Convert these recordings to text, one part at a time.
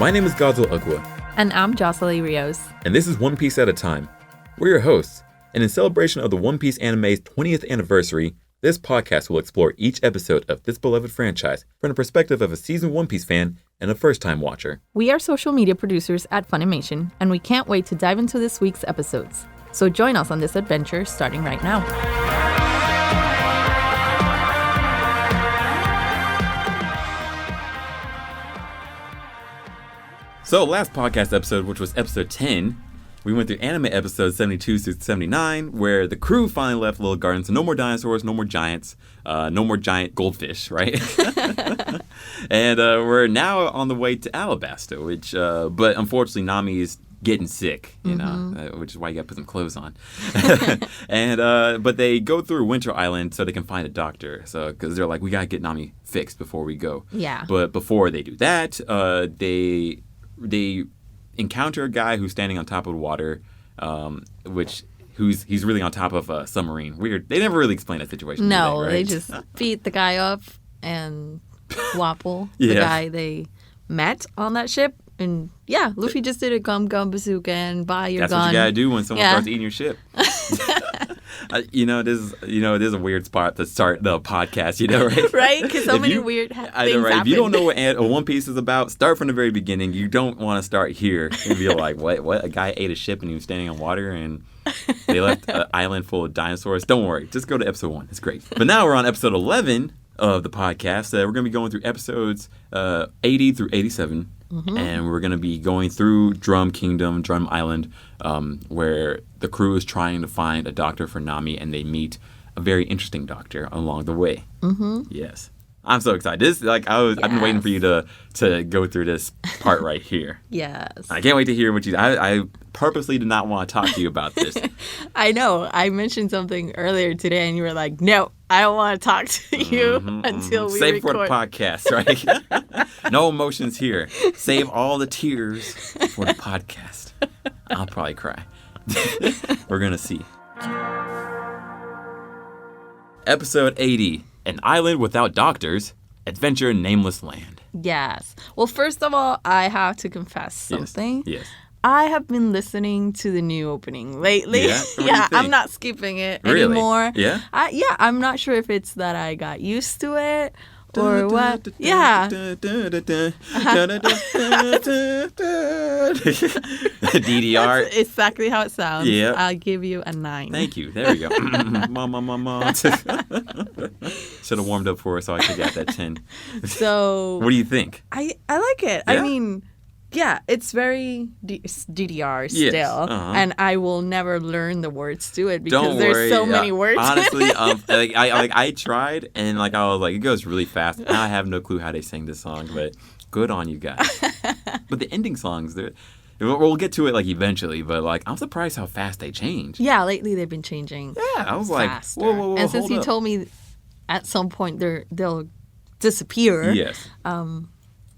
My name is Godswill Ugwa. And I'm Josellie Rios. And this is One Piece at a Time. We're your hosts, and in celebration of the One Piece anime's 20th anniversary, this podcast will explore each episode of this beloved franchise from the perspective of a seasoned One Piece fan and a first-time watcher. We are social media producers at Funimation, and we can't wait to dive into this week's episodes. So join us on this adventure starting right now. So last podcast episode, which was episode 10, we went through anime episodes 72 through 79, where the crew finally left Little Garden. So no more dinosaurs, no more giants, no more giant goldfish, right? And we're now on the way to Alabasta, which, but unfortunately, Nami is getting sick, you know, which is why you got to put some clothes on. And but they go through Winter Island so they can find a doctor. So because they're like, we got to get Nami fixed before we go. Yeah. But before they do that, they encounter a guy who's standing on top of the water, he's really on top of a submarine. Weird. They never really explain that situation. No, right? They just beat the guy up and Wapol, Yeah. the guy they met on that ship. And yeah, Luffy just did a gum bazooka and buy your That's gun. what you gotta do when someone starts eating your ship. This is a weird spot to start the podcast, right? Right? Because so many weird things happen. If you don't know what One Piece is about, start from the very beginning. You don't want to start here and be like, what? A guy ate a ship and he was standing on water and they left an island full of dinosaurs. Don't worry. Just go to episode 1. It's great. But now we're on episode 11 of the podcast. We're going to be going through episodes 80 through 87. And we're going to be going through Drum Kingdom, Drum Island, where the crew is trying to find a doctor for Nami, and they meet a very interesting doctor along the way. Yes. I'm so excited. I've been waiting for you to go through this part right here. Yes. I can't wait to hear what I purposely did not want to talk to you about this. I know. I mentioned something earlier today, and you were like, no, I don't want to talk to you until we Save record. for the podcast, right? No emotions here. Save all the tears for the podcast. I'll probably cry. We're going to see. Episode 80. An Island Without Doctors. Adventure in Nameless Land. Yes. Well, first of all, I have to confess something. Yes. I have been listening to the new opening lately. Yeah? What do you Yeah, think? I'm not skipping it Really? anymore. Yeah? I'm not sure if it's that I got used to it or what. Yeah. DDR. That's exactly how it sounds. Yeah. I'll give you a 9. Thank you. There we go. Mama. Should have warmed up for us so I could get that 10. So What do you think? I like it. Yeah? I mean, yeah, it's very DDR still, Yes, uh-huh. and I will never learn the words to it Don't because there's worry. so many words. Honestly, in it. I tried and I was like, it goes really fast. I have no clue how they sing this song, but good on you guys. But the ending songs, we'll get to it eventually. But I'm surprised how fast they change. Yeah, lately they've been changing. Yeah, I was faster. like, whoa, and since hold you up. told me at some point they'll disappear. Yes.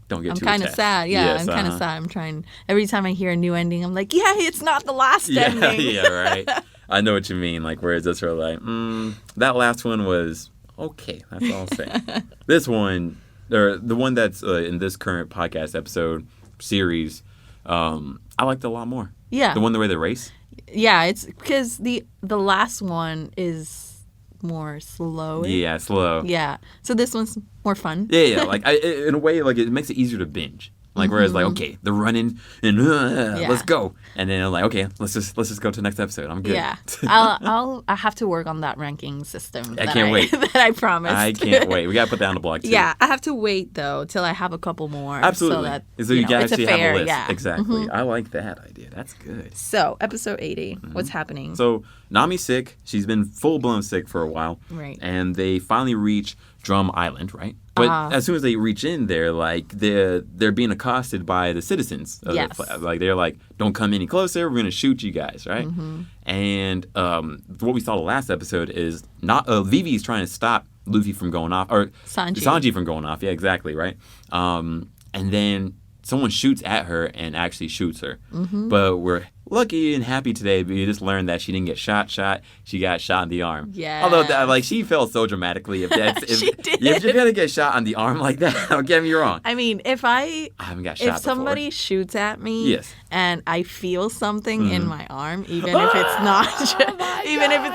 Don't get I'm too kind of attached. sad. Yeah, Yes, I'm kind of sad. I'm trying. Every time I hear a new ending, I'm like, yeah, it's not the last ending. Yeah, right. I know what you mean. Where it's just sort of that last one was okay. That's all I'll say. This one, or the one that's in this current podcast episode series, I liked it a lot more. Yeah. The one where they race. Yeah, it's because the last one is more slow. Yeah, slow. Yeah. So this one's more fun. Yeah. In a way, it makes it easier to binge. Whereas, okay, they're running and let's go, and then I'm okay, let's just go to the next episode. I'm good. Yeah. I have to work on that ranking system. I can't wait. That I promised. I can't wait. We gotta put that on the blog too. Yeah, I have to wait though till I have a couple more. Absolutely. So So you guys it's actually fair, have a list. Yeah. Exactly. I like that idea. That's good. So episode 80, what's happening? So Nami's sick. She's been full blown sick for a while. Right. And they finally reach Drum Island, right? But as soon as they reach in there, they're being accosted by the citizens. Yes. They're like, don't come any closer. We're gonna shoot you guys, right? And what we saw the last episode is not Vivi's trying to stop Luffy from going off, or Sanji from going off. Yeah, exactly, right. And then someone shoots at her and actually shoots her. But we're lucky and happy today, but you just learned that she didn't get shot. She got shot in the arm. Yeah. Although, she felt so dramatically. She did. If you're going to get shot on the arm like that, don't get me wrong. I mean, I haven't got shot if somebody before. shoots at me Yes. and I feel something in my arm, even if it's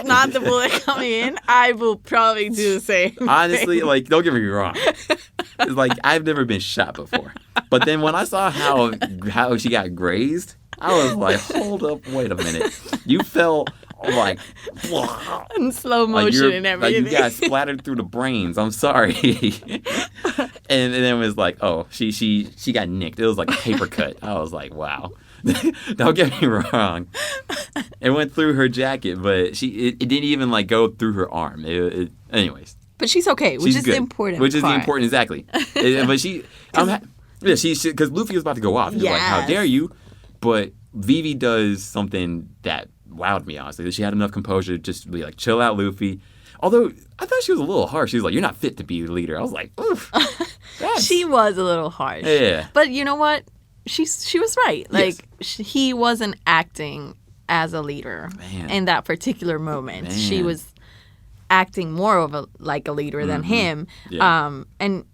not the bullet coming in, I will probably do the same. Honestly, don't get me wrong. It's I've never been shot before. But then when I saw how she got grazed, I was like, hold up, wait a minute. You felt in slow motion and everything. You got splattered through the brains. I'm sorry. and then it was oh, she got nicked. It was like a paper cut. I was like, wow. Don't get me wrong. It went through her jacket, but it didn't even go through her arm. Anyways. But she's okay, which is the important Which is part. the important, exactly. But because Luffy was about to go off. He was like, how dare you? But Vivi does something that wowed me, honestly. She had enough composure to just be chill out, Luffy. Although, I thought she was a little harsh. She was like, you're not fit to be the leader. I was like, oof. She was a little harsh. Yeah. But you know what? She was right. He wasn't acting as a leader in that particular moment. Man. She was acting more of a leader than him. Yeah. And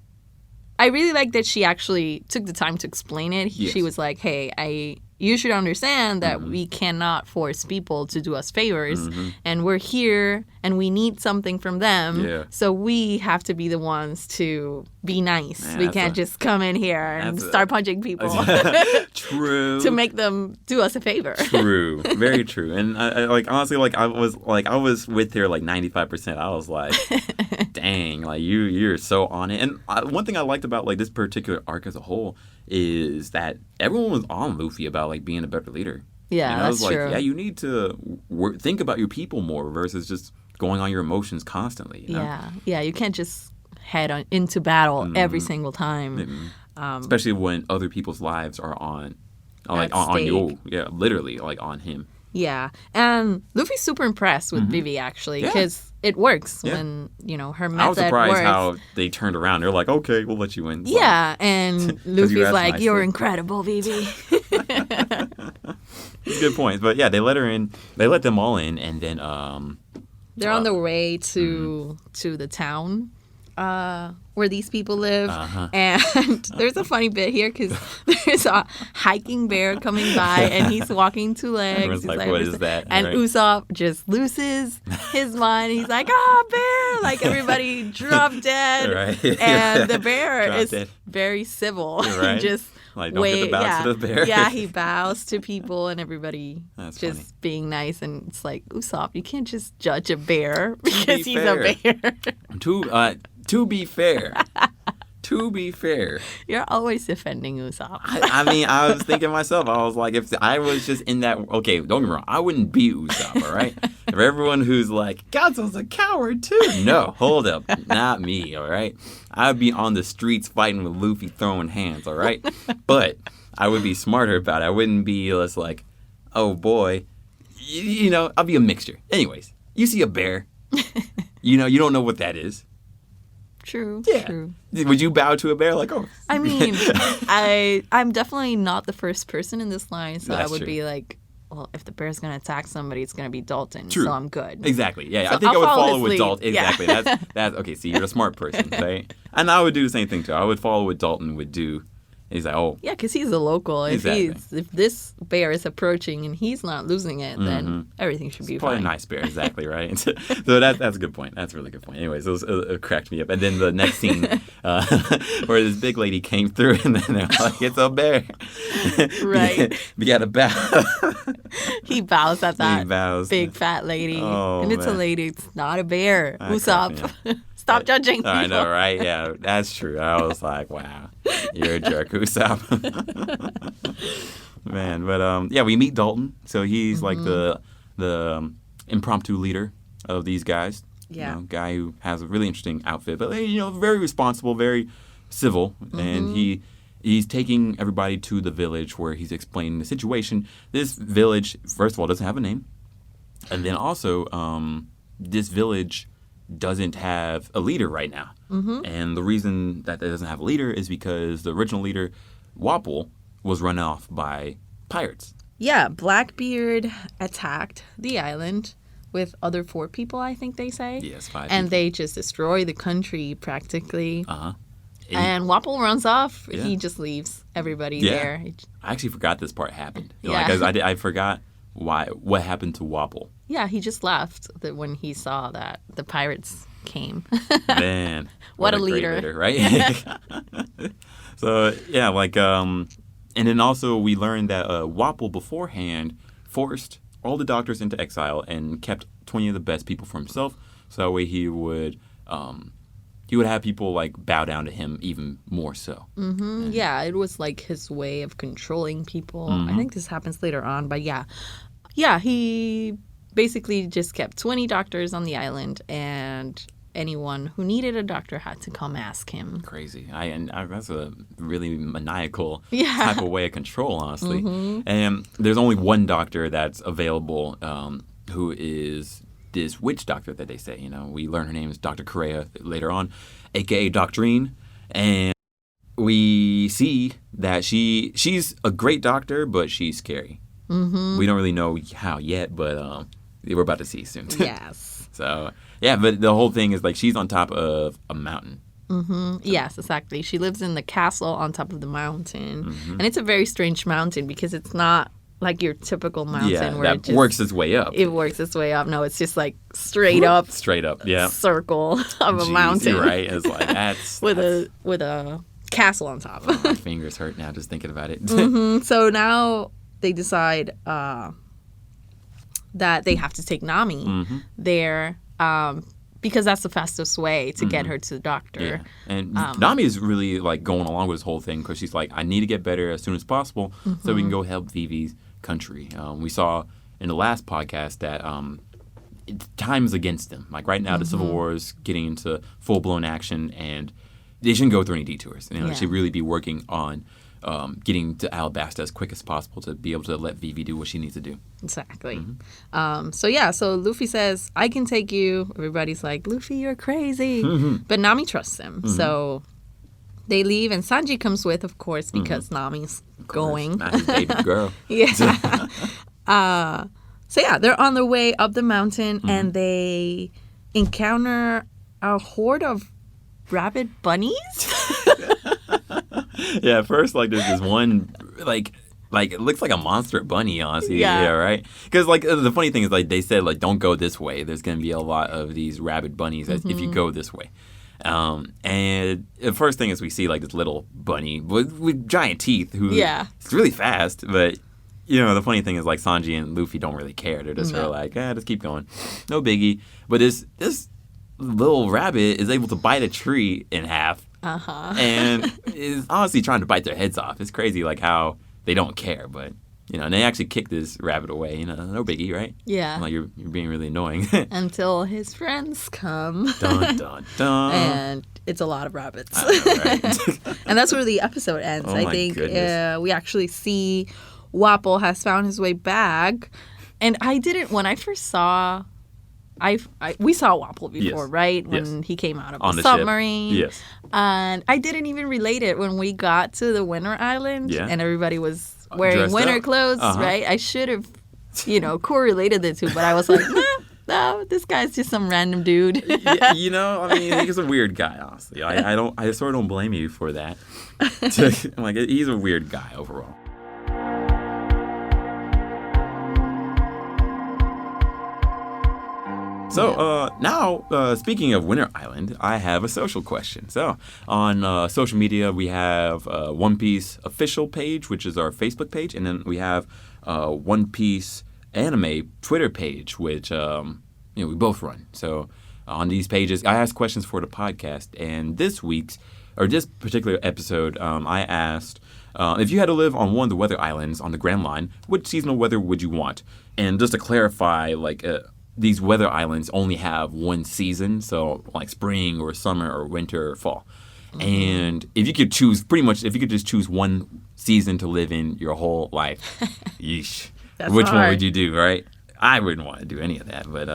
I really like that she actually took the time to explain it. Yes. She was like, hey, you should understand that we cannot force people to do us favors. And we're here and we need something from them. Yeah. So we have to be the ones to be nice. Man, we can't just come in here and start punching people. True. To make them do us a favor. True. Very true. And I honestly, I was with her 95%. I was like, dang, you're so on it. And one thing I liked about this particular arc as a whole is that everyone was on Luffy about being a better leader. Yeah, I was that's true. Yeah, you need to think about your people more versus just going on your emotions constantly. You know? Yeah. You can't just head into battle every single time. Especially when other people's lives are on stake. Literally on him. Yeah, and Luffy's super impressed with Vivi actually because it works when her method I was surprised works. how they turned around. They're like, okay, we'll let you in. Yeah, and Luffy's like, you're nicely. incredible, Vivi. It's a good point. But yeah, they let her in. They let them all in, and then they're on their way to the town where these people live. And there's a funny bit here because there's a hiking bear coming by and he's walking two legs. Everyone's He's like, what is that? And Right. Usopp just loses his mind. He's like, bear! Everybody dropped dead. Right. And the bear Dropped is dead. very civil. Right. He just don't get the bow to the bear. Yeah, he bows to people and everybody That's just funny. being nice. And it's like, Usopp, you can't just judge a bear because he's fair. a bear. To be fair, You're always defending Usopp. I was thinking to myself, I was like, if I was just in that, okay, don't get me wrong, I wouldn't be Usopp, all right? For everyone who's like, Godswill's a coward too. No, hold up, not me, all right? I'd be on the streets fighting with Luffy throwing hands, all right? But I would be smarter about it. I wouldn't be just like, oh boy, I'll be a mixture. Anyways, you see a bear, you don't know what that is. True. Yeah. True. Would you bow to a bear I mean, I'm definitely not the first person in this line, so That's I would true. be like, well, if the bear's gonna attack somebody, it's gonna be Dalton. True. So I'm good. Exactly. Yeah, So I think I'll I would follow follow his with lead. Dalton. Yeah. Exactly. That's okay. See, you're a smart person, right? And I would do the same thing too. I would follow what Dalton would do. He's like, oh, Yeah, because he's a local. If Exactly. this bear is approaching and he's not losing it, then everything should be probably fine. a nice bear. Exactly right. So that's a good point. That's a really good point. Anyways, it cracked me up. And then the next scene where this big lady came through, and then they're like, it's a bear. Right. We got to bow. He bows at that He bows. big fat lady, Oh, and it's a man. lady. It's not a bear. That cracked me Usopp, stop judging people. I know, right? Yeah, that's true. I was like, wow, you're a jerk, Usopp. Man, but yeah, we meet Dalton. So he's like the impromptu leader of these guys. Yeah. Guy who has a really interesting outfit, but very responsible, very civil, and he's taking everybody to the village where he's explaining the situation. This village, first of all, doesn't have a name, and then also this village doesn't have a leader right now. And the reason that it doesn't have a leader is because the original leader, Wapol, was run off by pirates. Blackbeard attacked the island with other 4 people, I think they say. Yes, 5 And people. they just destroy the country practically. Uh-huh. And Wapol runs off. Yeah. He just leaves everybody Yeah. there. I actually forgot this part happened. Yeah. Like, I forgot what happened to Wapol. Yeah, he just left when he saw that the pirates came. Man, What a great leader. right? So yeah, like and then also we learned that Wapol beforehand forced all the doctors into exile and kept 20 of the best people for himself. So that way he would have people like bow down to him even more so. Mm-hmm. Yeah, it was like his way of controlling people. I think this happens later on, but yeah, he basically just kept 20 doctors on the island, and anyone who needed a doctor had to come ask him. Crazy. That's a really maniacal Yeah. type of way of control, honestly. And there's only one doctor that's available, who is this witch doctor that they say. We learn her name is Dr. Kureha later on, aka Doctrine, and we see that she's a great doctor, but she's scary. We don't really know how yet, but we're about to see soon. Yes. So yeah, but the whole thing is like she's on top of a mountain. Yes, exactly. She lives in the castle on top of the mountain, and it's a very strange mountain because it's not like your typical mountain Yeah, where that works its way up. It works its way up. No, it's just like straight up Yeah. circle of a Jeez, mountain. You're right. It's like that's with a castle on top. my fingers hurt now just thinking about it. So now they decide that they have to take Nami there because that's the fastest way to get her to the doctor. Yeah. And Nami is really like going along with this whole thing because she's like, I need to get better as soon as possible so we can go help Vivi's country. We saw in the last podcast that time is against them. Like right now, the Civil War is getting into full-blown action, and they shouldn't go through any detours. They should really be working on getting to Alabasta as quick as possible to be able to let Vivi do what she needs to do. Exactly. So Luffy says, I can take you. Everybody's like, Luffy, you're crazy. But Nami trusts him. So they leave, and Sanji comes with, of course, because Nami's going. Not his baby girl. So yeah, they're on their way up the mountain, and they encounter a horde of rabid bunnies. Yeah, at first, like, there's this one, like it looks like a monster bunny, honestly. Yeah. Right? Because, like, the funny thing is, like, they said, like, don't go this way. There's going to be a lot of these rabid bunnies if you go this way. And the first thing is we see, like, this little bunny with giant teeth who it's really fast, but... the funny thing is, like, Sanji and Luffy don't really care. They're just sort of like, just keep going. No biggie. But this little rabbit is able to bite a tree in half. And is honestly trying to bite their heads off. It's crazy, like, how they don't care. But, and they actually kick this rabbit away. No biggie, right? Yeah. Like, you're being really annoying. Until his friends come. Dun, dun, dun. And it's a lot of rabbits. I know, right? And that's where the episode ends. Oh, I my think goodness. we actually see Wapol has found his way back. And when I first saw... we saw Wapol before, Yes. right? When Yes. he came out of On the the ship. submarine. Yes. And I didn't even relate it when we got to the winter island and everybody was wearing Dressed winter up. clothes, right? I should have, correlated the two, but I was like, no, this guy's just some random dude. I mean, he's a weird guy, honestly. I sort of don't blame you for that. Like, he's a weird guy overall. So now, speaking of Winter Island, I have a social question. So on social media, we have One Piece official page, which is our Facebook page, and then we have One Piece anime Twitter page, which we both run. So on these pages, I ask questions for the podcast, and this particular episode, I asked if you had to live on one of the weather islands on the Grand Line, what seasonal weather would you want? And just to clarify, like. These weather islands only have one season, so like spring or summer or winter or fall. And if you could just choose one season to live in your whole life, yeesh, which one would you do, right? I wouldn't want to do any of that, but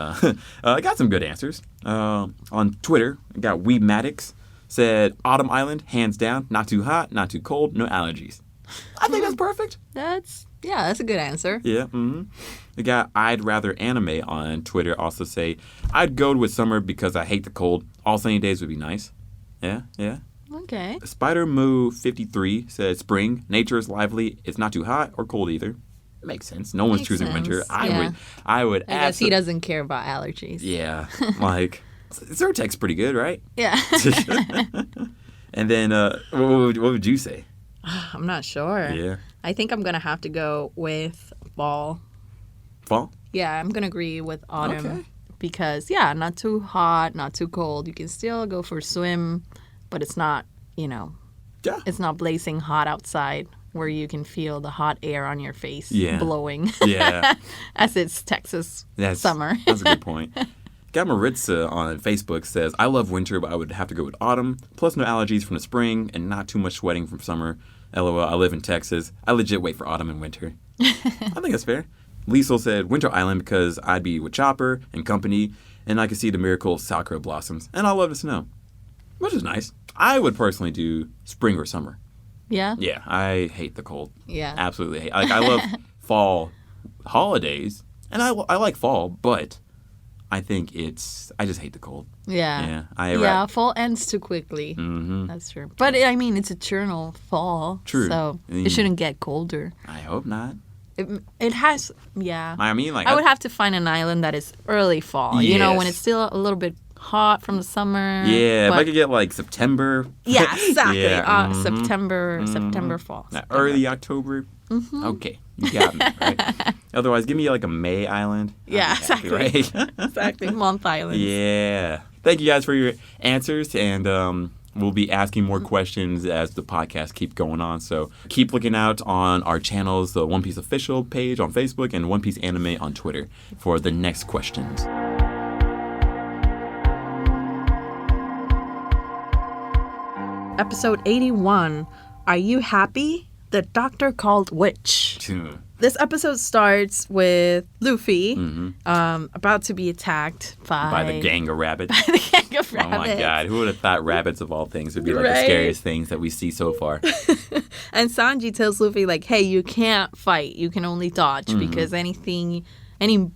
I got some good answers. On Twitter, I got Weeb Maddox said Autumn Island, hands down, not too hot, not too cold, no allergies. I think that's perfect. That's a good answer. Yeah. Mm-hmm. We got I'd Rather Anime on Twitter also say, I'd go with summer because I hate the cold. All sunny days would be nice. Yeah. Okay. Spider Moo 53 says spring. Nature is lively. It's not too hot or cold either. Makes sense. No one's choosing winter. I would I guess he doesn't care about allergies. Yeah. Like, Zyrtec's pretty good, right? Yeah. And then, what would you say? I'm not sure. Yeah. I think I'm going to have to go with fall. Fall? Yeah, I'm going to agree with autumn. Okay. Because, yeah, not too hot, not too cold. You can still go for a swim, but it's not, it's not blazing hot outside where you can feel the hot air on your face blowing. Yeah. As it's Texas summer. That's a good point. Gamaritza on Facebook says, I love winter, but I would have to go with autumn. Plus no allergies from the spring and not too much sweating from summer. LOL, I live in Texas. I legit wait for autumn and winter. I think that's fair. Liesel said, Winter Island because I'd be with Chopper and company, and I could see the miracle of Sakura blossoms. And I love the snow, which is nice. I would personally do spring or summer. Yeah? Yeah, I hate the cold. Yeah. Absolutely hate. Like, I love fall holidays, and I like fall, but I think I just hate the cold. Yeah. Yeah. Fall ends too quickly. Mm-hmm. That's true. But, I mean, it's eternal fall. True. So it shouldn't get colder. I hope not. It has, yeah. I mean, like... I would have to find an island that is early fall. Yes. When it's still a little bit hot from the summer. Yeah, if I could get, like, September. Yeah, exactly. Yeah, September fall. Early October. Mm-hmm. Okay, you got me, right? Otherwise, give me, like, a May island. Yeah, exactly. Right? Exactly, month islands. Yeah. Thank you guys for your answers, and we'll be asking more questions as the podcast keep going on. So keep looking out on our channels, the One Piece official page on Facebook and One Piece Anime on Twitter for the next questions. Episode 81. Are you happy? The Doctor Called Witch. This episode starts with Luffy about to be attacked by the gang of rabbits. By the gang of rabbits. Oh my god, who would have thought rabbits of all things would be like the scariest things that we see so far? And Sanji tells Luffy, like, hey, you can't fight. You can only dodge because any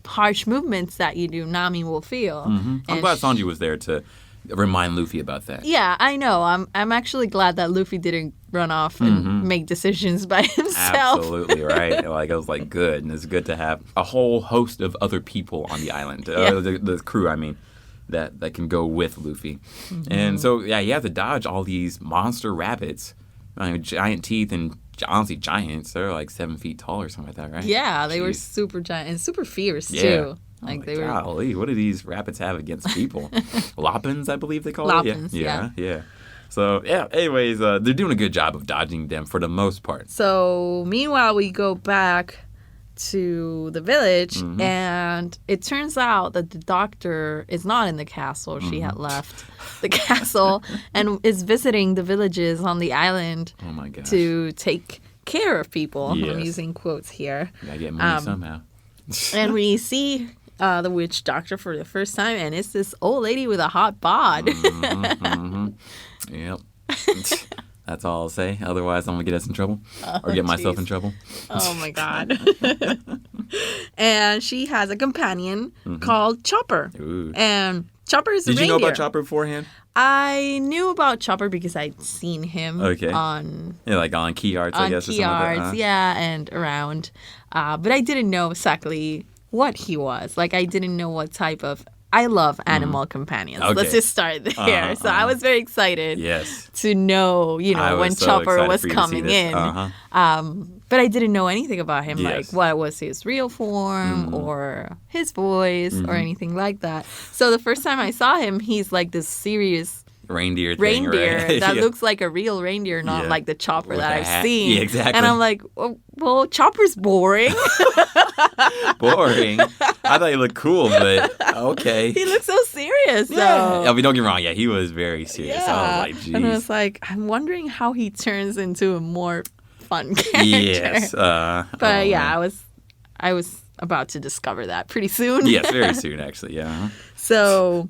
harsh movements that you do, Nami will feel. I'm glad Sanji was there to remind Luffy about that. Yeah, I know. I'm actually glad that Luffy didn't run off and make decisions by himself. Absolutely, right? Like, I was like, good. And it's good to have a whole host of other people on the island. The crew, I mean, that can go with Luffy. And so, yeah, you have to dodge all these monster rabbits. I mean, giant teeth and honestly giants. They're like 7 feet tall or something like that, right? Yeah, they were super giant and super fierce, too. Like they were. Golly, what do these rabbits have against people? Loppins, I believe they call it. Yeah. So, yeah, anyways, they're doing a good job of dodging them for the most part. So, meanwhile, we go back to the village, and it turns out that the doctor is not in the castle. She had left the castle and is visiting the villages on the island to take care of people. Yes. I'm using quotes here. Gotta get money somehow. And we see the witch doctor for the first time, and it's this old lady with a hot bod. Yep. That's all I'll say. Otherwise, I'm going to get us in trouble or get myself in trouble. Oh, my God. And she has a companion called Chopper. Ooh. And Chopper is a reindeer. Did you know about Chopper beforehand? I knew about Chopper because I'd seen him on... Yeah, like on key arts, I guess. On key arts, and around. But I didn't know exactly what he was. Like, I didn't know what type of... I love animal companions. Okay. Let's just start there. So I was very excited to know, when Chopper was coming in. But I didn't know anything about him, like what was his real form or his voice or anything like that. So the first time I saw him, he's like this serious reindeer thing, right? that looks like a real reindeer, not like the Chopper that I've seen. Yeah, exactly. And I'm like, well, Chopper's boring. Boring? I thought he looked cool, but okay. He looked so serious, though. I mean, don't get me wrong. Yeah, he was very serious. Yeah. I was like, geez. And I was like, I'm wondering how he turns into a more fun character. Yes. But I was about to discover that pretty soon. Yes, very soon, actually, yeah. So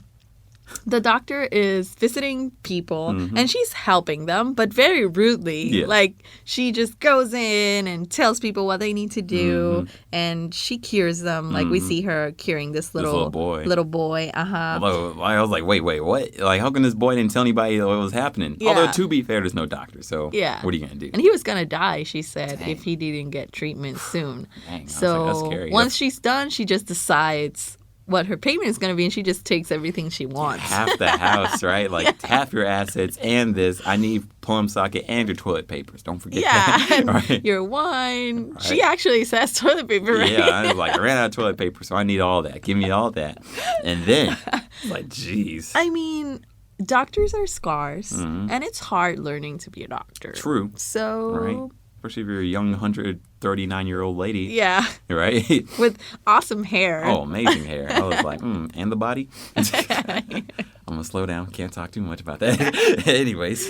the doctor is visiting people and she's helping them, but very rudely. Yes. Like, she just goes in and tells people what they need to do, and she cures them. Like, we see her curing this little boy. Uh-huh. Although I was like, wait, what? Like, how come this boy didn't tell anybody what was happening? Yeah. Although, to be fair, there's no doctor, so what are you going to do? And he was going to die, she said, if he didn't get treatment soon. Dang, so that's scary. once she's done, she just decides what her payment is going to be, and she just takes everything she wants. Half the house, right? Like, half your assets and this. I need plum socket and your toilet papers. Don't forget that. Right? Your wine. Right. She actually says toilet paper, right? Yeah, I was like, I ran out of toilet paper, so I need all that. Give me all that. And then, it's like, geez. I mean, doctors are scarce, and it's hard learning to be a doctor. True. So... Right? Especially if you're a young 139-year-old lady. Yeah. Right? With awesome hair. Oh, amazing hair. I was like, and the body? I'm going to slow down. Can't talk too much about that. Anyways.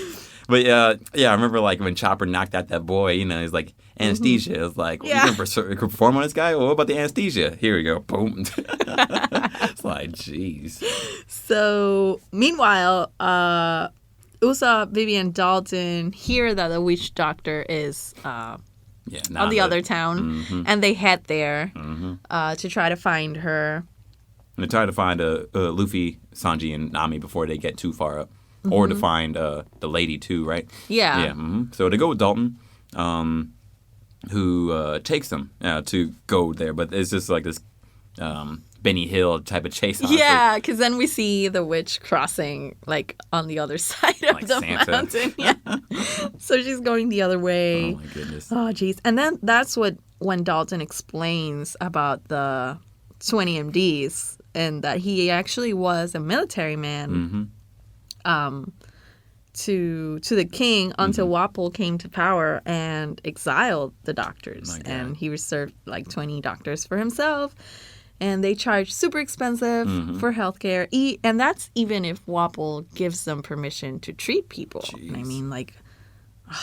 But, I remember, like, when Chopper knocked out that boy, you know, he's like, anesthesia. It was like, you going to perform on this guy? Well, what about the anesthesia? Here we go. Boom. It's like, jeez. So, meanwhile, Usopp, Vivi, and Dalton hear that the witch doctor is on the other town, and they head there to try to find her. And they try to find Luffy, Sanji, and Nami before they get too far up. Or to find the lady, too, right? Yeah. Yeah. So they go with Dalton, who takes them to go there. But it's just like this Benny Hill type of chase. Honestly. Yeah, because then we see the witch crossing, like, on the other side of like the Santa. mountain. Yeah. So she's going the other way. Oh, my goodness. Oh, jeez. And then that's when Dalton explains about the 20 MDs and that he actually was a military man to the king until Wapol came to power and exiled the doctors. And he reserved, like, 20 doctors for himself. And they charge super expensive for healthcare. And that's even if Wapol gives them permission to treat people. Jeez. I mean, like,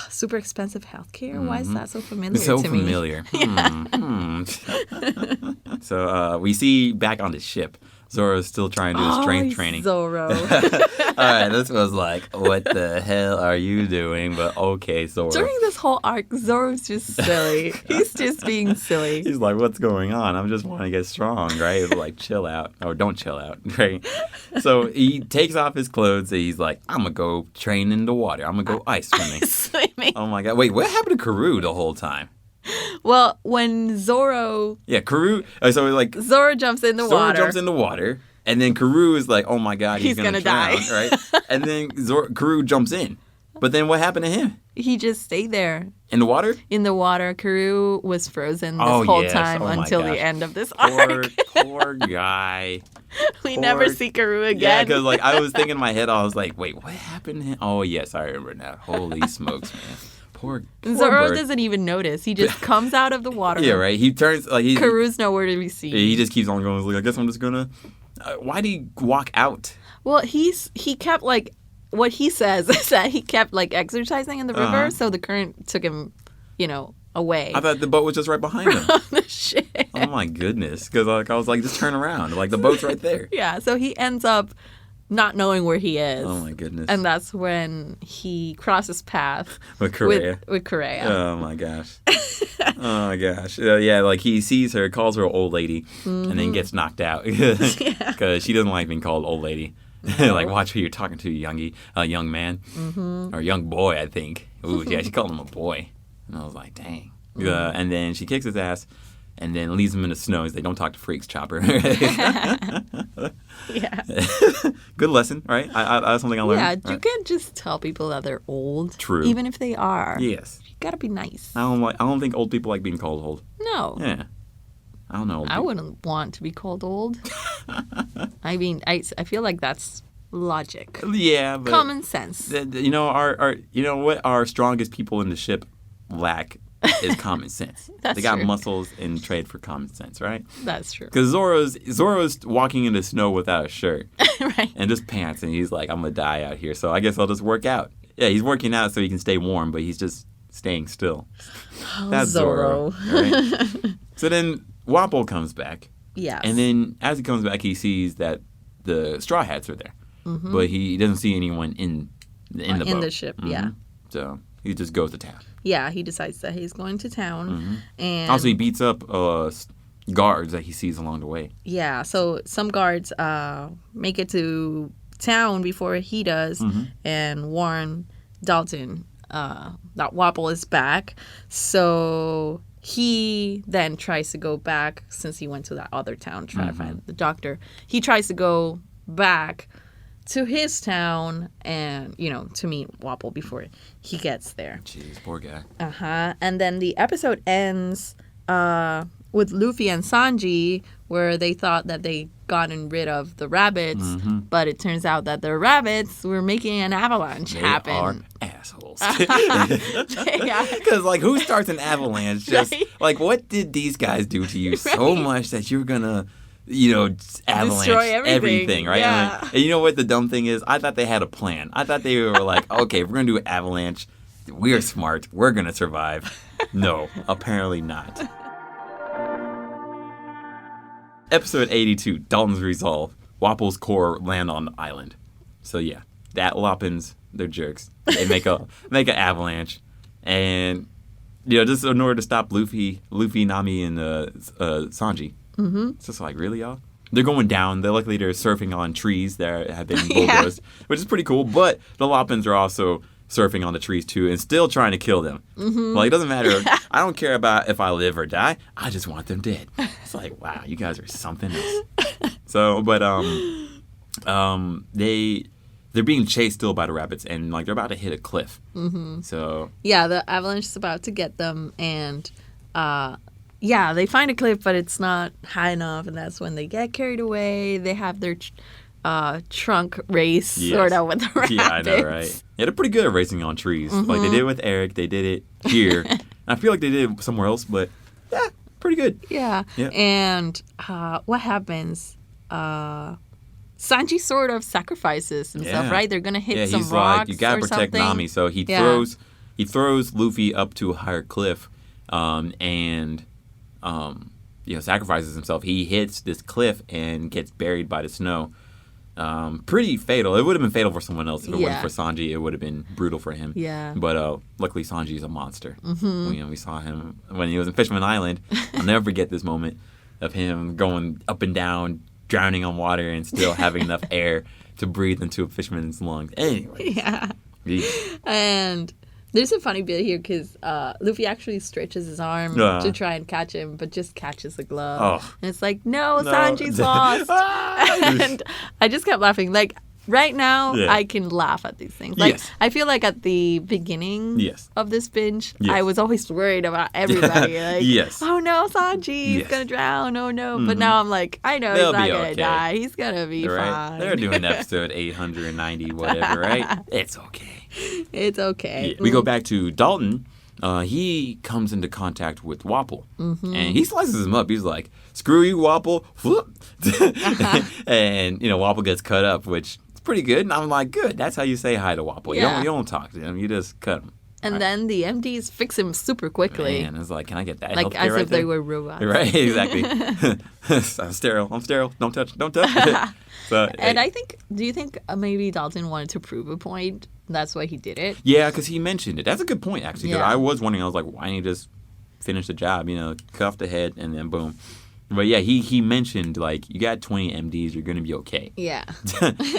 super expensive healthcare? Why is that so familiar It's so to me? familiar. So we see back on the ship, Zoro's still trying to do his strength training. Zoro. All right, this was like, what the hell are you doing? But okay, Zoro. During this whole arc, Zoro's just silly. He's just being silly. He's like, what's going on? I just want to get strong, right? Like, chill out. Or don't chill out, right? So he takes off his clothes and he's like, I'm going to go train in the water. I'm going to go ice swimming. Swimming. Oh, my God. Wait, what happened to Karoo the whole time? Well, when Zoro... Yeah, Karoo... So, like... Zoro jumps in the water. Zoro jumps in the water. And then Karoo is like, oh, my God, he's going to drown, die. right? And then Karoo jumps in. But then what happened to him? He just stayed there. In the water? In the water. Karoo was frozen this whole time until the end of this arc. Poor guy. We never see Karoo again. Yeah, because like I was thinking in my head, I was like, wait, what happened to him? Oh, yes, I remember now. Holy smokes, man. Poor Zoro bird. doesn't even notice. He just comes out of the water. Yeah, right. He turns like Karoo's nowhere to be seen. He just keeps on going. He's like, I guess I'm just gonna. Why did he walk out? Well, he kept like what he says is that he kept like exercising in the river, so the current took him, away. I thought the boat was just right behind him. The shit. Oh my goodness! Because I was like, just turn around. Like the boat's right there. Yeah. So he ends up not knowing where he is. Oh my goodness. And that's when he crosses path with Kureha. With Kureha. Oh my gosh. Oh my gosh. Yeah, like he sees her, calls her old lady, and then gets knocked out because she doesn't like being called old lady. Like, watch who you're talking to, young man or young boy. I think. Ooh, yeah, she called him a boy, and I was like, dang. And then she kicks his ass. And then leaves him in the snow. He's like, don't talk to freaks, Chopper. Yeah. Good lesson, right? That's something I learned. Yeah, you can't just tell people that they're old. True. Even if they are. Yes. You gotta be nice. I don't think old people like being called old. No. Yeah. I don't know. I wouldn't want to be called old. I mean, I feel like that's logic. Yeah, but common sense. What our strongest people in the ship lack is common sense. They got true. muscles and trade for common sense, right? That's true. Because Zoro's walking in the snow without a shirt. Right. And just pants, and he's like, I'm going to die out here, so I guess I'll just work out. Yeah, he's working out so he can stay warm, but he's just staying still. That's Zoro. Right? So then Wapol comes back. Yes. And then as he comes back, he sees that the Straw Hats are there. but he doesn't see anyone in the boat. In the ship, yeah. So he just goes to town. Yeah, he decides that he's going to town. And Also, he beats up guards that he sees along the way. yeah, so some guards make it to town before he does and warn Dalton that Wapol is back. So he then tries to go back since he went to that other town to try to find the doctor. He tries to go back to his town and, to meet Wapol before he gets there. Jeez, poor guy. And then the episode ends with Luffy and Sanji, where they thought that they gotten rid of the rabbits, but it turns out that the rabbits were making an avalanche happen. They are assholes. Because, who starts an avalanche? Just, what did these guys do to you so much that you're going to, avalanche destroy everything, right? Yeah. And you know what the dumb thing is? I thought they had a plan. I thought they were like, okay, we're going to do an avalanche. We're smart. We're going to survive. No, apparently not. Episode 82, Dalton's Resolve. Wapol's Corps land on the island. So yeah, that happens. They're jerks. They make an avalanche, and just in order to stop Luffy, Nami, and Sanji. It's just really, y'all? They're going down. They're surfing on trees that have been bulldozed, which is pretty cool. But the Loppins are also surfing on the trees too and still trying to kill them. It doesn't matter. I don't care about if I live or die. I just want them dead. It's wow, you guys are something else. So, but they're being chased still by the rabbits, and they're about to hit a cliff. So yeah, the avalanche is about to get them, and they find a cliff, but it's not high enough, and that's when they get carried away. They have their trunk race sort of with the rabbits. Yeah, I know, right? Yeah, they're pretty good at racing on trees. They did it with Eric. They did it here. I feel like they did it somewhere else, but yeah, pretty good. Yeah. And what happens? Sanji sort of sacrifices himself, right? They're gonna hit some he's rocks you gotta protect something. Nami, so he throws Luffy up to a higher cliff, and sacrifices himself. He hits this cliff and gets buried by the snow. Pretty fatal. It would have been fatal for someone else if it wasn't for Sanji. It would have been brutal for him. Yeah. But luckily, Sanji is a monster. We saw him when he was in Fisherman Island. I'll never forget this moment of him going up and down, drowning on water, and still having enough air to breathe into a fisherman's lungs. Anyway. Yeah. And there's a funny bit here because Luffy actually stretches his arm to try and catch him, but just catches a glove. And it's no, Sanji's lost. And I just kept laughing. Right now, I can laugh at these things. I feel like at the beginning of this binge, I was always worried about everybody. Oh no, Sanji's going to drown. Oh no. But now I'm I know he's not going to die. He's going to be fine. They're doing episode 890, whatever, right? It's okay. It's okay. Yeah. We go back to Dalton. He comes into contact with Wapol, and he slices him up. He's like, "Screw you, Wapol!" And Wapol gets cut up, which is pretty good. And I'm like, "Good. That's how you say hi to Wapol. Yeah. You don't talk to him. You just cut him." And then the MDs fix him super quickly. Man, it's can I get that? As if they were robots. Right? Exactly. I'm sterile. Don't touch. So, and do you think maybe Dalton wanted to prove a point? That's why he did it? Yeah, because he mentioned it. That's a good point, actually. Because I was wondering, I was why didn't he just finish the job? Cut off the head and then boom. But yeah, he mentioned, you got 20 MDs, you're going to be okay. Yeah.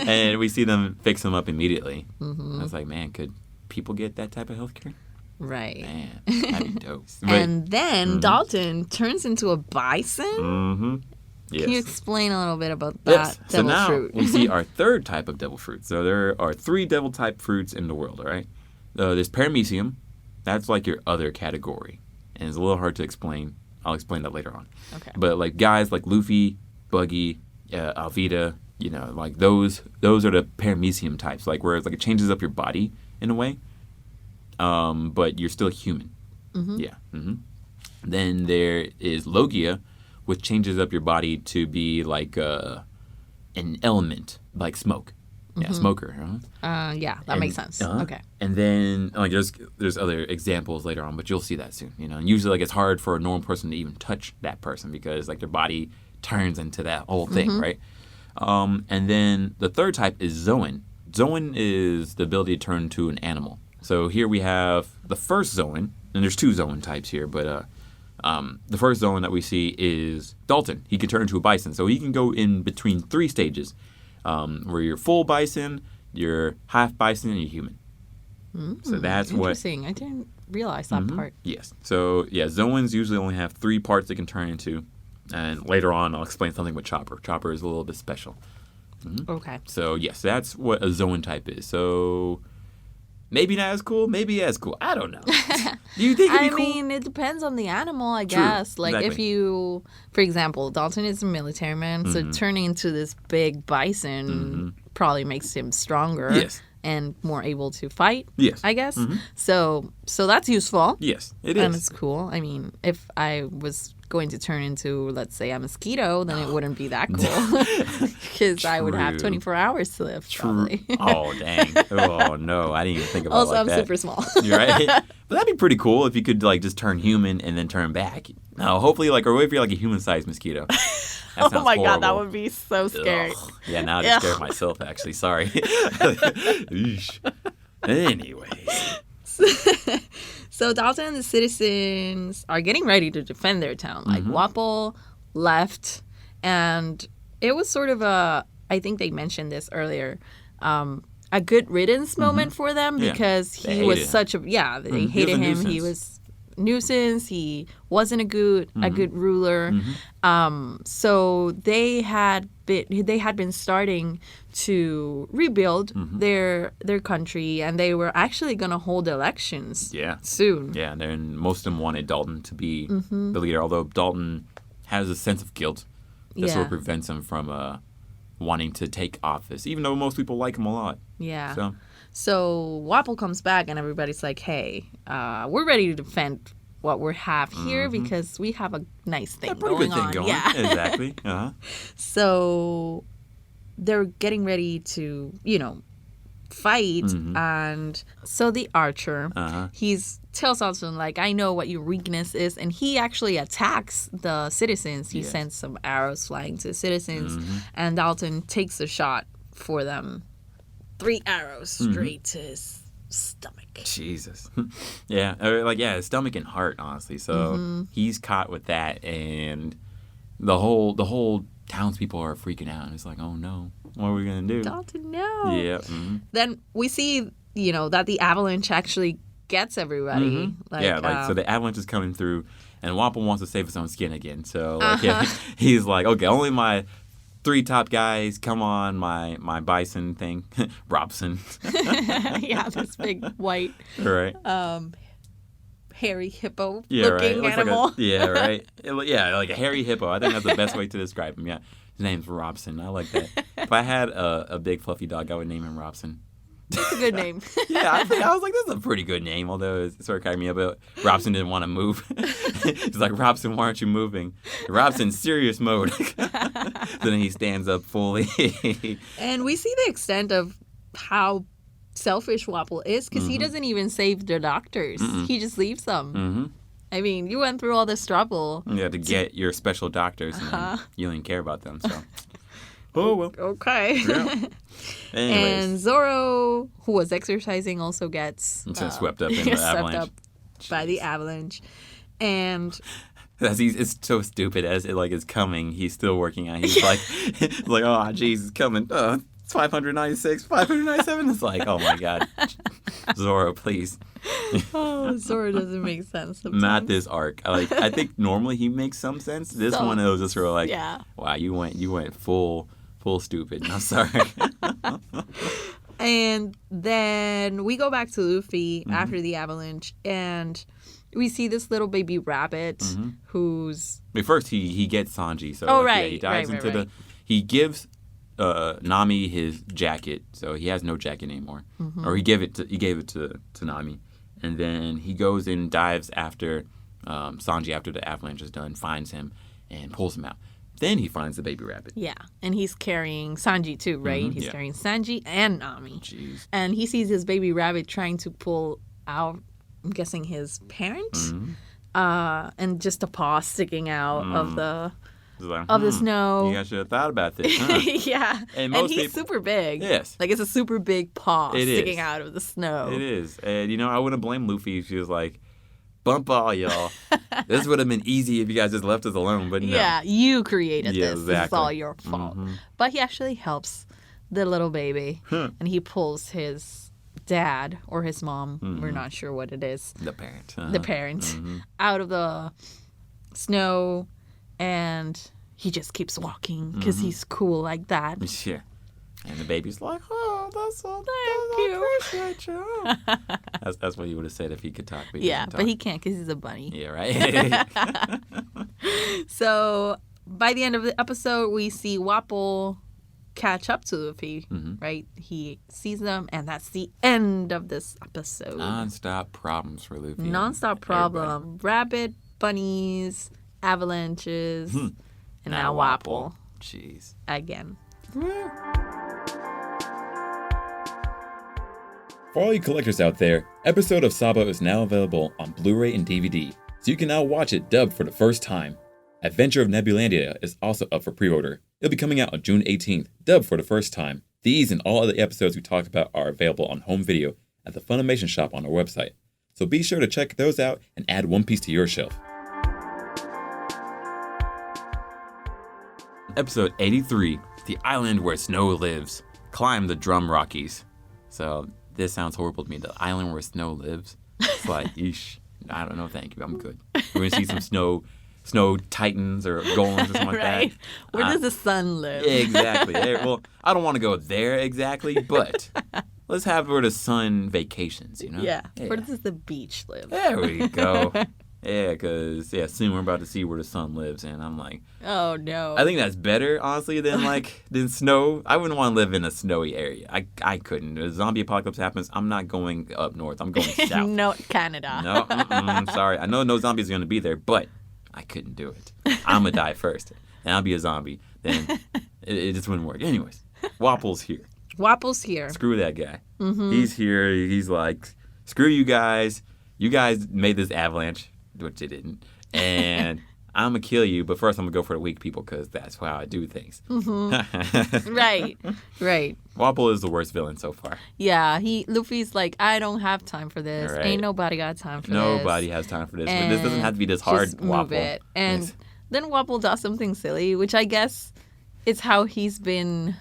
And we see them fix him up immediately. I was man, could people get that type of healthcare? Right. Man, that'd be dope. And then Dalton turns into a bison? Yes. Can you explain a little bit about that devil so now fruit? we see our third type of devil fruit. So there are 3 devil type fruits in the world, all right? There's paramecium. That's your other category. And it's a little hard to explain. I'll explain that later on. Okay. But guys like Luffy, Buggy, Alvida, those are the paramecium types. Where it changes up your body in a way, but you're still human. Yeah. Then there is Logia, which changes up your body to be an element, like smoke. Yeah, smoker. That makes sense. Okay. And then there's other examples later on, but you'll see that soon. And usually it's hard for a normal person to even touch that person because their body turns into that whole thing, right? And then the third type is Zoan. Zoan is the ability to turn into an animal. So here we have the first Zoan, and there's 2 Zoan types here, but the first Zoan that we see is Dalton. He can turn into a bison. So he can go in between 3 stages, where you're full bison, you're half bison, and you're human. So that's interesting. I didn't realize that part. Yes. So, yeah, Zoans usually only have 3 parts they can turn into. And later on, I'll explain something with Chopper. Chopper is a little bit special. Okay. So, yes, that's what a Zoan type is. So, maybe not as cool, maybe as cool. I don't know. Do you think it'd be cool? I mean, it depends on the animal, I guess. Like, exactly. if you, for example, Dalton is a military man, so turning into this big bison probably makes him stronger. Yes. And more able to fight, Yes. I guess. So that's useful. Yes, it is. And it's cool. I mean, if I was going to turn into, let's say, a mosquito, then it wouldn't be that cool. Because I would have 24 hours to live, probably. Oh, dang. Oh, no. I didn't even think about also, it like I'm that. super small. You're right. But that'd be pretty cool if you could, like, just turn human and then turn back. No, hopefully, like, or if you're, like, a human-sized mosquito. Oh, my God. That would be so scary. Ugh. Yeah, now I'm just scared myself, actually. Sorry. Eesh. Anyways. So Dalton and the citizens are getting ready to defend their town. Like, Wapol left, and it was sort of I think they mentioned this earlier, a good riddance moment for them because he was such a, they hated him. He was nuisance. He wasn't a good ruler. So they had been starting to rebuild their country, and they were actually going to hold elections soon. Yeah, and most of them wanted Dalton to be the leader, although Dalton has a sense of guilt that sort of prevents him from wanting to take office, even though most people like him a lot. Yeah. So Wapol comes back, and everybody's like, hey, we're ready to defend what we have here because we have a nice thing going on. Yeah, exactly. So they're getting ready to, fight. And so the archer, he's tells Dalton, like, I know what your weakness is. And he actually attacks the citizens. He sends some arrows flying to the citizens. And Dalton takes a shot for them. 3 arrows straight to his stomach. Jesus. His stomach and heart, honestly. So he's caught with that, and the whole townspeople are freaking out. And it's like, oh no, what are we gonna do? Dalton, no. Yeah. Then we see, that the Avalanche actually gets everybody. So the Avalanche is coming through, and Wapol wants to save his own skin again. So he's like, okay, only my 3 top guys, come on, my bison thing, Robson. Yeah, this big white, hairy hippo looking animal. Like a hairy hippo. I think that's the best way to describe him. Yeah, his name's Robson. I like that. If I had a big fluffy dog, I would name him Robson. That's a good name. I was like, that's a pretty good name, although it sort of cracked me up. But Robson didn't want to move. He's like, Robson, why aren't you moving? Robson's serious mode. So then he stands up fully. And we see the extent of how selfish Wapol is because he doesn't even save the doctors. He just leaves them. I mean, you went through all this trouble. Yeah, to get your special doctors, and you don't even care about them, so... Oh, well. Okay. Yeah. And Zoro, who was exercising, also gets swept up in the avalanche. Swept up by the avalanche. And it's so stupid as it is coming. He's still working out. He's like, oh, geez, it's coming. It's 596, 597. It's like, oh my God, Zoro, please. Zoro doesn't make sense sometimes. Not this arc. I think normally he makes some sense. This one it was just sort of wow, you went full stupid. I'm sorry. And then we go back to Luffy after the avalanche, and we see this little baby rabbit who's... But first, he gets Sanji. So he dives into he gives Nami his jacket, so he has no jacket anymore. Or he gave it to Nami, and then he goes and dives after Sanji after the avalanche is done, finds him, and pulls him out. Then he finds the baby rabbit. Yeah, and he's carrying Sanji too, right? He's carrying Sanji and Nami. Jeez. And he sees his baby rabbit trying to pull out, I'm guessing, his parent, and just a paw sticking out of the like, of the snow. You guys should have thought about this, huh? Yeah. And he's super big. Yes. Like, it's a super big paw sticking is. out of the snow. It is. And, I wouldn't blame Luffy if she was like, bump all y'all. This would have been easy if you guys just left us alone, but no. Yeah, you created this. Exactly. This is all your fault. But he actually helps the little baby. And he pulls his dad or his mom, we're not sure what it is. The parent. The parent out of the snow, and he just keeps walking because he's cool like that. Yeah. And the baby's like, oh, that's so Thank you. That's what he would have said if he could talk. But yeah, but he can't because he's a bunny. Yeah, right? So by the end of the episode, we see Wapol catch up to Luffy, right? He sees them, and that's the end of this episode. Non-stop problems for Luffy. Non-stop problem. Rabbit, bunnies, avalanches, and now Wapol. Jeez. Again. For all you collectors out there, episode of Sabo is now available on Blu-ray and DVD, so you can now watch it dubbed for the first time. Adventure of Nebulandia is also up for pre-order. It'll be coming out on June 18th, dubbed for the first time. These and all other episodes we talked about are available on home video at the Funimation shop on our website. So be sure to check those out and add One Piece to your shelf. Episode 83, The Island Where Snow Lives. Climb the Drum Rockies. So this sounds horrible to me. The island where snow lives. It's like, yeesh. I don't know, thank you. I'm good. We're going to see some snow titans or golems or something like Right. that. Where does the sun live? Exactly. Well, I don't want to go there exactly, but let's have where the sun vacations, Yeah. Where does the beach live? There we go. Yeah, because, soon we're about to see where the sun lives, and I'm like... Oh, no. I think that's better, honestly, than snow. I wouldn't want to live in a snowy area. I couldn't. If a zombie apocalypse happens, I'm not going up north. I'm going south. No, Canada. No, I'm sorry. I know no zombies are going to be there, but I couldn't do it. I'm going to die first, and I'll be a zombie. Then it just wouldn't work. Anyways, Wapol's here. Wapol's here. Screw that guy. He's here. He's like, screw you guys. You guys made this avalanche, which they didn't. And I'm going to kill you, but first I'm going to go for the weak people because that's how I do things. Right. Wapol is the worst villain so far. Yeah, Luffy's like, I don't have time for this. Right. Ain't nobody got time for this. Nobody has time for this. But this doesn't have to be this hard, just move Wapol. it. And Yes. then Wapol does something silly, which I guess is how he's been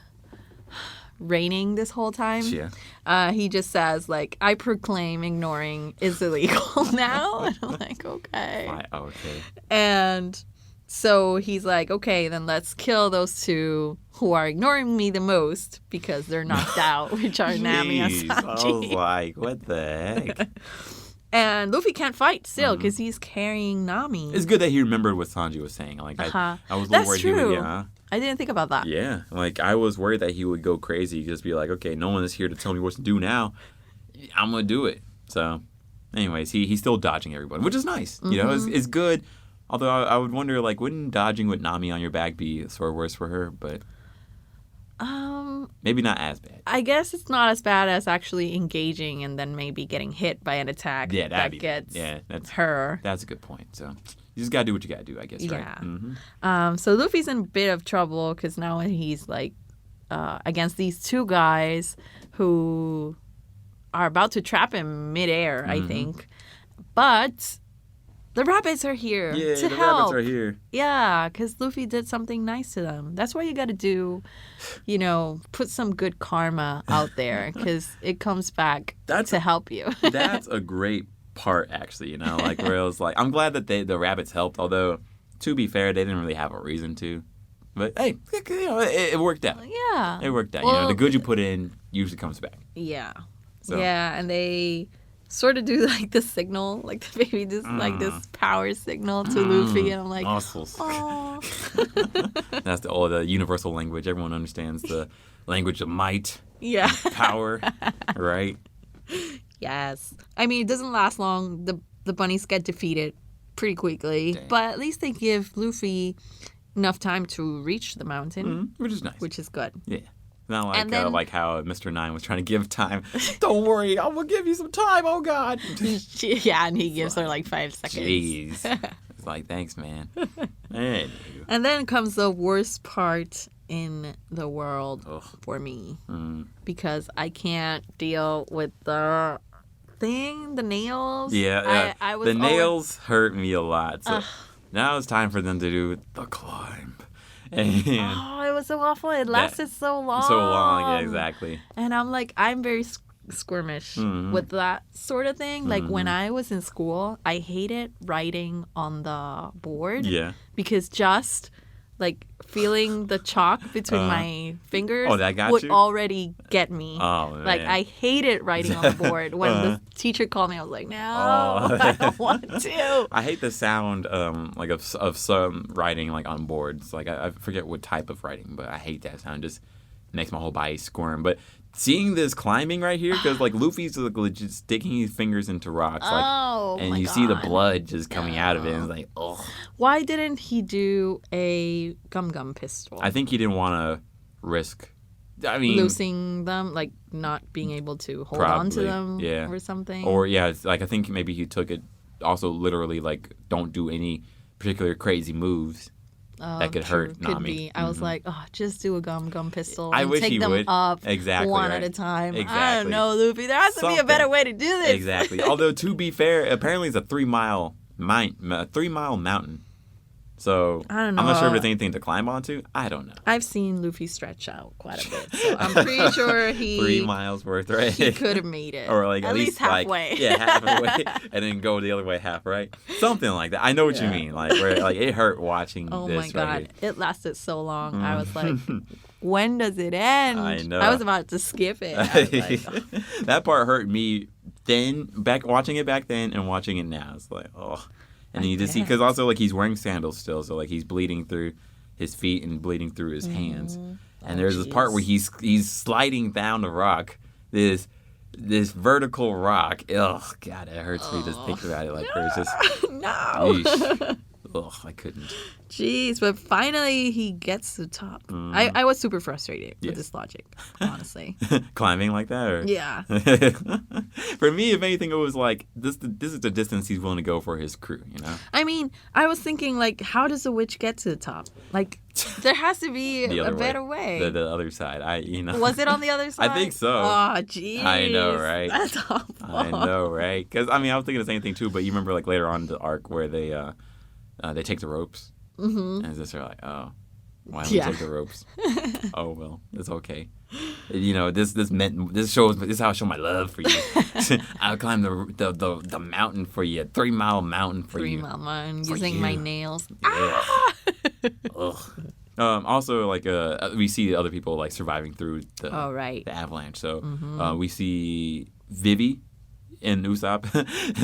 reigning this whole time. Yeah. He just says, like, I proclaim ignoring is illegal now. And I'm like, okay. Okay. And so he's like, okay, then let's kill those two who are ignoring me the most because they're knocked out, which are Nami and Jeez, I was Sanji. like, what the heck? And Luffy can't fight still because he's carrying Nami. It's good that he remembered what Sanji was saying. Like, I was a little That's worried true. he would, I didn't think about that. Yeah, like I was worried that he would go crazy, just be like, okay, no one is here to tell me what to do now. I'm gonna do it. So, anyways, he's still dodging everybody, which is nice. You know, it's good. Although I would wonder, like, wouldn't dodging with Nami on your back be sort of worse for her? But maybe not as bad. I guess it's not as bad as actually engaging and then maybe getting hit by an attack that gets her. That's a good point. So you just gotta do what you gotta do, I guess. Right? Yeah. Mm-hmm. So Luffy's in a bit of trouble because now he's like against these two guys who are about to trap him midair, I think. But the rabbits are here Yeah, to the help. rabbits are here. Yeah, because Luffy did something nice to them. That's what you got to do, put some good karma out there because it comes back to help you. That's a great part, actually, like where it was like, I'm glad that the rabbits helped, although, to be fair, they didn't really have a reason to. But, hey, it worked out. Yeah. It worked out. Well, the good you put in usually comes back. Yeah. So. Yeah, and they sort of do like the signal, like the baby just like this power signal to Luffy, and I'm like, muscles. oh. That's the universal language. Everyone understands the language of might, Yeah. power, right? Yes. I mean, it doesn't last long. The bunnies get defeated pretty quickly, but at least they give Luffy enough time to reach the mountain, Which is nice. which is good. Yeah. Not like then, like how Mr. Nine was trying to give time. Don't worry, I will give you some time. Oh God. Yeah, and he gives her like 5 seconds. Jeez. It's like, thanks, man. Anywho. And then comes the worst part in the world for me. Because I can't deal with the nails. Yeah, I was the nails hurt me a lot. So now it's time for them to do the climb. And it was so awful. It lasted so long. So long, yeah, exactly. And I'm like, I'm very squirmish with that sort of thing. Like when I was in school, I hated writing on the board. Yeah. Because just like feeling the chalk between my fingers would already get me. Oh, man. Like I hated writing on the board. When the teacher called me, I was like, no, I don't want to. I hate the sound like of some writing like on boards. Like I forget what type of writing, but I hate that sound. It just makes my whole body squirm. But seeing this climbing right here, because like Luffy's like legit sticking his fingers into rocks, like, and you see the blood just coming out of it, and it's like, oh. Why didn't he do a gum pistol? I think he didn't want to risk. I mean, losing them, like not being able to hold on to them, or something. Or it's like I think maybe he took it also literally like don't do any particular crazy moves. That could hurt Nami. Could be. I was like, just do a gum pistol. I and wish take he them would. up exactly, one right. at a time. Exactly. I don't know, Luffy. There has to be a better way to do this. Exactly. Although to be fair, apparently it's a 3-mile mountain. So I don't know. I'm not sure if there's anything to climb onto. I don't know. I've seen Luffy stretch out quite a bit, so I'm pretty sure he 3 miles worth, right? He could have made it, or like at least halfway. Like, halfway, and then go the other way half, right? Something like that. I know what you mean. Like where like it hurt watching. Oh this my god, right it lasted so long. I was like, when does it end? I know. I was about to skip it. I was like, That part hurt me then. Watching it back then and watching it now, it's like And then you just see, because also, like, he's wearing sandals still, so, like, he's bleeding through his feet and bleeding through his hands. And there's this part where he's sliding down the rock, this vertical rock. Ugh, God, it hurts me to think about it. Like, there's just... No! Ugh, I couldn't. Jeez, but finally he gets to the top. I was super frustrated with this logic, honestly. Climbing like that? Or? Yeah. For me, if anything, it was like, this is the distance he's willing to go for his crew, you know? I mean, I was thinking, like, how does a witch get to the top? Like, there has to be a better way. The other side, Was it on the other side? I think so. Oh, jeez. I know, right? That's awful. I know, right? Because, I mean, I was thinking the same thing, too, but you remember, like, later on in the arc where they take the ropes. Mm-hmm. And they're like, oh, why don't we take the ropes? Oh, well, it's okay. You know, this is how I show my love for you. I'll climb the mountain for you, 3-mile mountain for you. 3-mile mountain, using my nails. Yeah. Ugh. Also, like, we see other people, like, surviving through the avalanche. So we see Vivi and Usopp.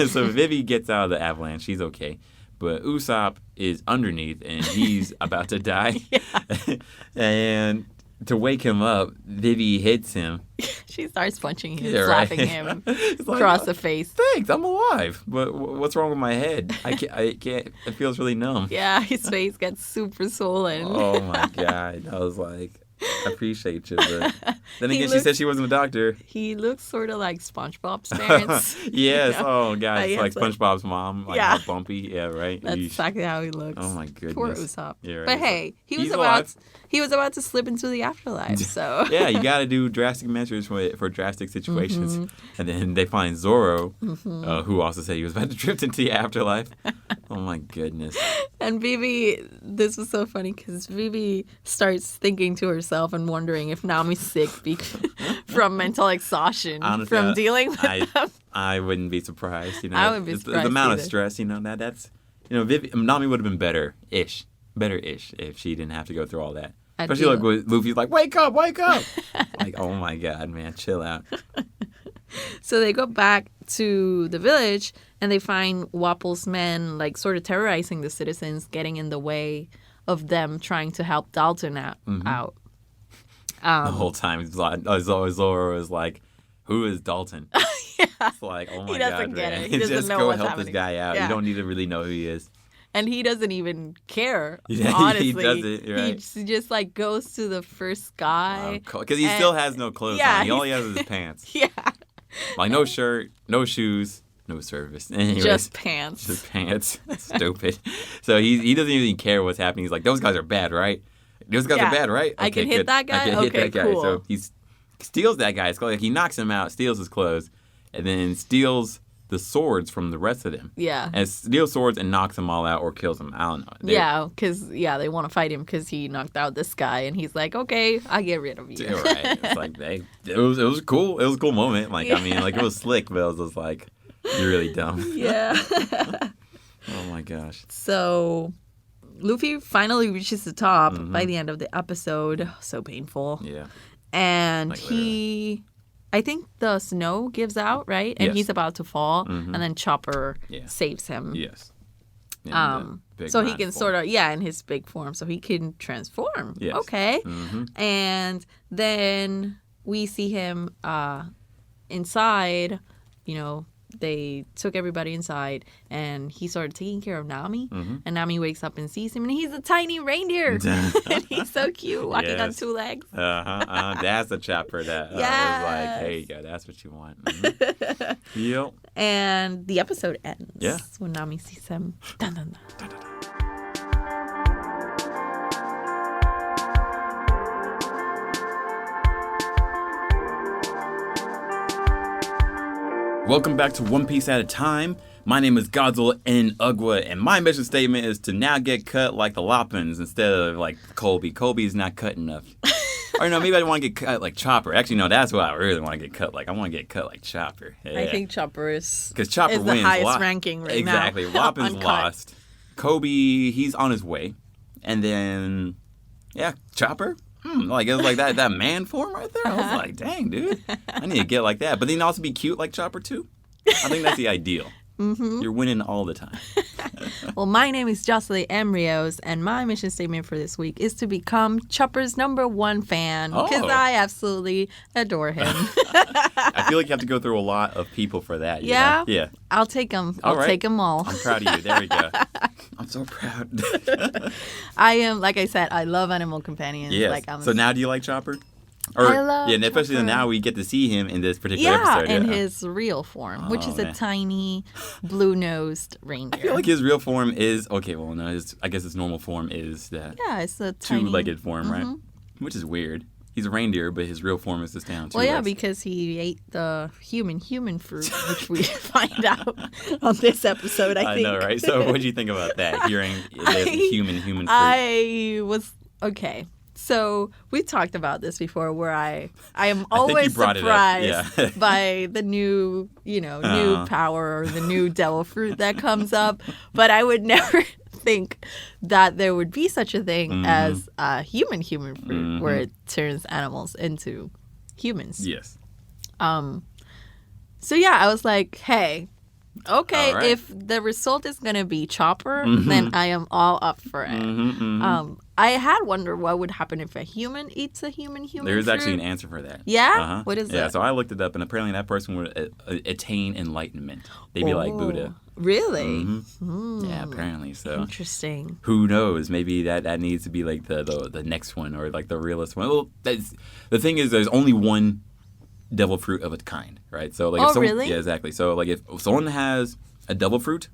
So Vivi gets out of the avalanche. She's okay. But Usopp is underneath, and he's about to die. And to wake him up, Vivi hits him. She starts punching him, slapping him across the face. Thanks, I'm alive. But what's wrong with my head? I can't. It feels really numb. Yeah, his face gets super swollen. Oh my god! I was like, I appreciate you. But then again, she said she wasn't a doctor. He looks sort of like SpongeBob's parents. Yes. You know? Oh, God. It's like SpongeBob's mom. Like all bumpy. Yeah, right. That's exactly how he looks. Oh, my goodness. Poor Usopp. Yeah, right. But hey, he was about to slip into the afterlife. So yeah, you got to do drastic measures for drastic situations. Mm-hmm. And then they find Zoro, who also said he was about to drift into the afterlife. Oh, my goodness. And Vivi, this was so funny because Vivi starts thinking to herself and wondering if Nami's sick from mental exhaustion. Honestly, from dealing with them. I wouldn't be surprised. You know, I wouldn't be surprised. The amount of stress, you know, that's, you know, Nami would have been better-ish if she didn't have to go through all that. Especially like with Luffy's like, wake up. Like, oh my God, man, chill out. So they go back to the village and they find Wapol's men like sort of terrorizing the citizens, getting in the way of them trying to help Dalton out. The whole time Zoro is like, who is Dalton? It's like, oh my God, man. He doesn't just know go what's help happening. this guy out. You don't need to really know who he is. And he doesn't even care, yeah, honestly. He doesn't, right. He just, like, goes to the first guy. Because he still has no clothes on. He only has his pants. Yeah. Like, no shirt, no shoes, No service. Anyways, just pants. Just pants. Stupid. So he doesn't even care what's happening. He's like, those guys are bad, right? Those guys are bad, right? I can hit that guy? I can hit that guy. Cool. So he steals that guy's clothes. Like, he knocks him out, steals his clothes, and then steals the swords from the rest of them. Yeah. And steals swords and knocks them all out or kills them. I don't know. Because they want to fight him because he knocked out this guy, and he's like, okay, I'll get rid of you. Right. It's like, hey, it was cool. It was a cool moment. Like, I mean, like, it was slick, but it was just like, you're really dumb. Yeah. Oh my gosh. So Luffy finally reaches the top by the end of the episode. So painful. Yeah. And Like, I think the snow gives out, right? And Yes. he's about to fall, and then Chopper saves him. Yes. So he can sort of, in his big form, so he can transform. Yes. Okay. Mm-hmm. And then we see him inside, they took everybody inside, and he started taking care of Nami. And Nami wakes up and sees him, and he's a tiny reindeer. And he's so cute, walking on two legs. That's a Chopper that was like, hey, yeah, that's what you want. Yep. And the episode ends Yeah. when Nami sees him. Dun, dun, dun. Dun, dun, dun. Welcome back to One Piece at a Time. My name is Godswill in Ugwa, and my mission statement is to now get cut like the Loppins instead of like Colby. Colby's not cut enough. Or no, maybe I want to get cut like Chopper. Actually, no, that's what I really want to get cut like. I want to get cut like Chopper. Yeah. I think Chopper is because Chopper the wins. highest ranking right exactly. now. Exactly. Loppins lost. Kobe, he's on his way. And then, Chopper. Like, it was like that man form right there. I was like, dang, dude. I need to get like that. But then also be cute like Chopper, too. I think that's the ideal. You're winning all the time. Well, my name is Josellie Rios, and my mission statement for this week is to become Chopper's #1 fan because I absolutely adore him. I feel like you have to go through a lot of people for that. You know? Yeah. I'll take them. I'll take them all. I'm proud of you. There we go. I'm so proud. I am, like I said, I love animal companions. Yes. So now do you like Chopper? I love and especially Chopper. Now we get to see him in this particular episode. In his real form, which is a tiny blue-nosed reindeer. I feel like his real form is I guess his normal form is that. Yeah, it's a tiny two-legged form, right? Which is weird. He's a reindeer, but his real form is just down. Well, yeah, because he ate the human fruit, which we find out on this episode. I think. I know, right? So, what did you think about that? Hearing there's a human fruit. I was okay. So we talked about this before, where I am always surprised by the new, new power or the new devil fruit that comes up. But I would never think that there would be such a thing as a human fruit where it turns animals into humans. Yes. So yeah, I was like, hey, okay, if the result is gonna be Chopper, then I am all up for it. I had wondered what would happen if a human eats a human There's fruit. actually an answer for that. Yeah? What is it? Yeah, so I looked it up, and apparently that person would attain enlightenment. They'd be like Buddha. Really? Yeah, apparently. So interesting. Who knows? Maybe that needs to be like the next one, or like the realest one. Well, the thing is, there's only one devil fruit of a kind, right? So like, really? Yeah, exactly. So like, if someone has a devil fruit,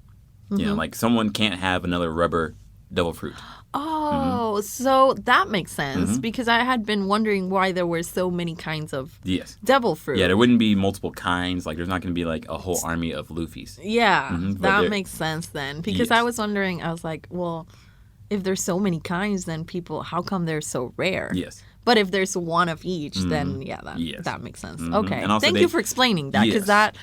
like someone can't have another rubber devil fruit. Oh, so that makes sense because I had been wondering why there were so many kinds of devil fruit. Yeah, there wouldn't be multiple kinds. Like, there's not going to be like a whole army of Luffys. Yeah, that makes sense then because I was wondering. I was like, well, if there's so many kinds, then how come they're so rare? Yes. But if there's one of each, then that makes sense. Okay, thank you for explaining that because that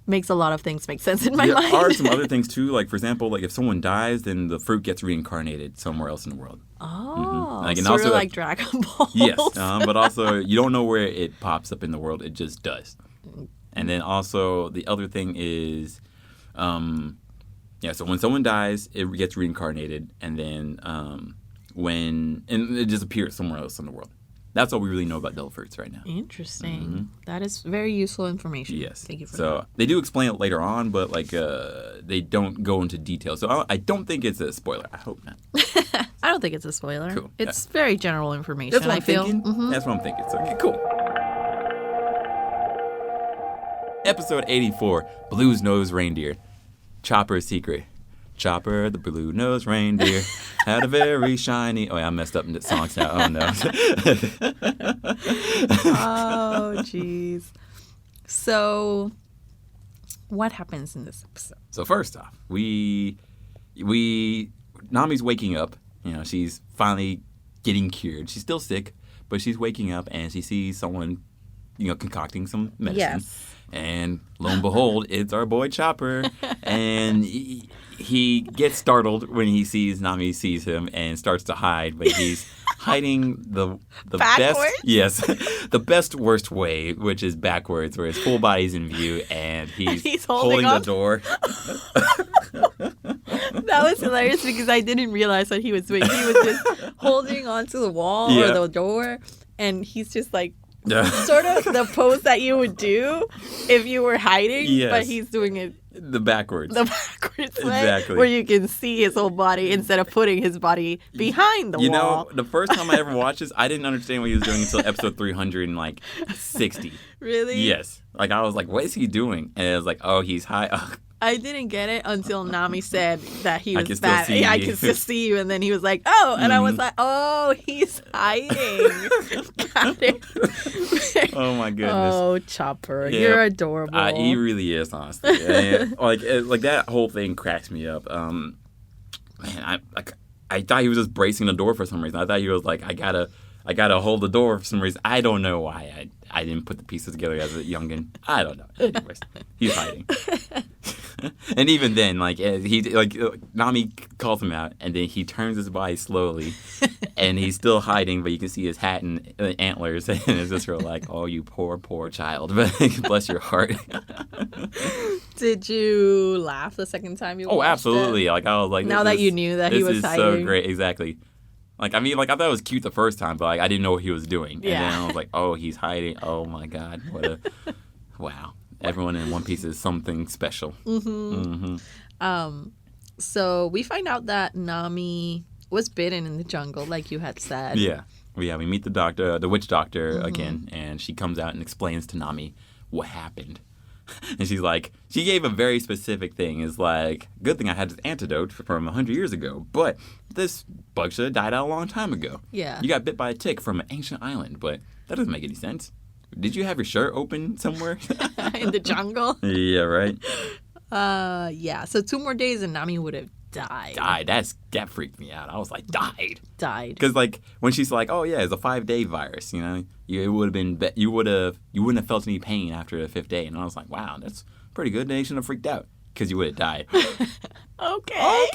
makes a lot of things make sense in my mind. There are some other things too. Like, for example, like if someone dies, then the fruit gets reincarnated somewhere else in the world. Oh, like, and sort also, of like Dragon Ball. Yes, but also you don't know where it pops up in the world. It just does. And then also the other thing is, so when someone dies, it gets reincarnated, and then and it just appears somewhere else in the world. That's all we really know about devil fruits right now. Interesting. That is very useful information. Yes. Thank you for that. So they do explain it later on, but like they don't go into detail. So I don't think it's a spoiler. I hope not. I don't think it's a spoiler. Cool. It's very general information. That's what I I'm feel. thinking. That's what I'm thinking. So, okay, cool. Episode 84, Blue's Nose Reindeer. Chopper's Secret. Chopper, the blue-nosed reindeer, had a very shiny... Oh, yeah, I messed up in the songs now. Oh, no. Oh, jeez. So, what happens in this episode? So first off, Nami's waking up. You know, she's finally getting cured. She's still sick, but she's waking up and she sees someone, concocting some medicine. Yes. And lo and behold, it's our boy Chopper. And he gets startled when he sees Nami sees him and starts to hide, but he's hiding the backwards? the best worst way, which is backwards, where his full body's in view and he's holding the door. That was hilarious because I didn't realize what he was doing. He was just holding onto the wall or the door, and he's just like sort of the pose that you would do if you were hiding, but he's doing it the backwards way, exactly, where you can see his whole body instead of putting his body behind the wall. You know, the first time I ever watched this, I didn't understand what he was doing until episode 360. Really? Yes. Like, I was like, what is he doing? And it was like, oh, he's high. Oh. I didn't get it until Nami said that he was bad. I can still see you. And then he was like, oh. And I was like, oh, he's hiding. Got it. Oh, my goodness. Oh, Chopper. Yeah. You're adorable. He really is, honestly. And, like that whole thing cracks me up. Man, I thought he was just bracing the door for some reason. I thought he was like, I gotta hold the door for some reason. I don't know why. I didn't put the pieces together as a youngin. I don't know. Anyways, he's hiding. And even then, Nami calls him out, and then he turns his body slowly, and he's still hiding, but you can see his hat and antlers, and it's just sort of like, oh, you poor, poor child. Bless your heart. Did you laugh the second time you watched Oh, absolutely. it? Like, I was like, now that you knew that he was hiding. This is so great. Exactly. Like, I mean, like, I thought it was cute the first time, but, like, I didn't know what he was doing. Yeah. And then I was like, oh, he's hiding. Oh, my God. Wow. Everyone in One Piece is something special. Mm-hmm. Mm-hmm. So we find out that Nami was bitten in the jungle, like you had said. Yeah. We meet the witch doctor again, and she comes out and explains to Nami what happened. And she's like, she gave a very specific thing. It's like, good thing I had this antidote from 100 years ago, but this bug should have died out a long time ago. Yeah. You got bit by a tick from an ancient island, but that doesn't make any sense. Did you have your shirt open somewhere? In the jungle? Yeah, right. Yeah. So 2 more days and Nami would have died. That freaked me out. I was like, died. Because like when she's like, oh yeah, it's a 5-day virus. You wouldn't have felt any pain after the 5th day. And I was like, wow, that's pretty good. They shouldn't have freaked out because you would have died. Okay.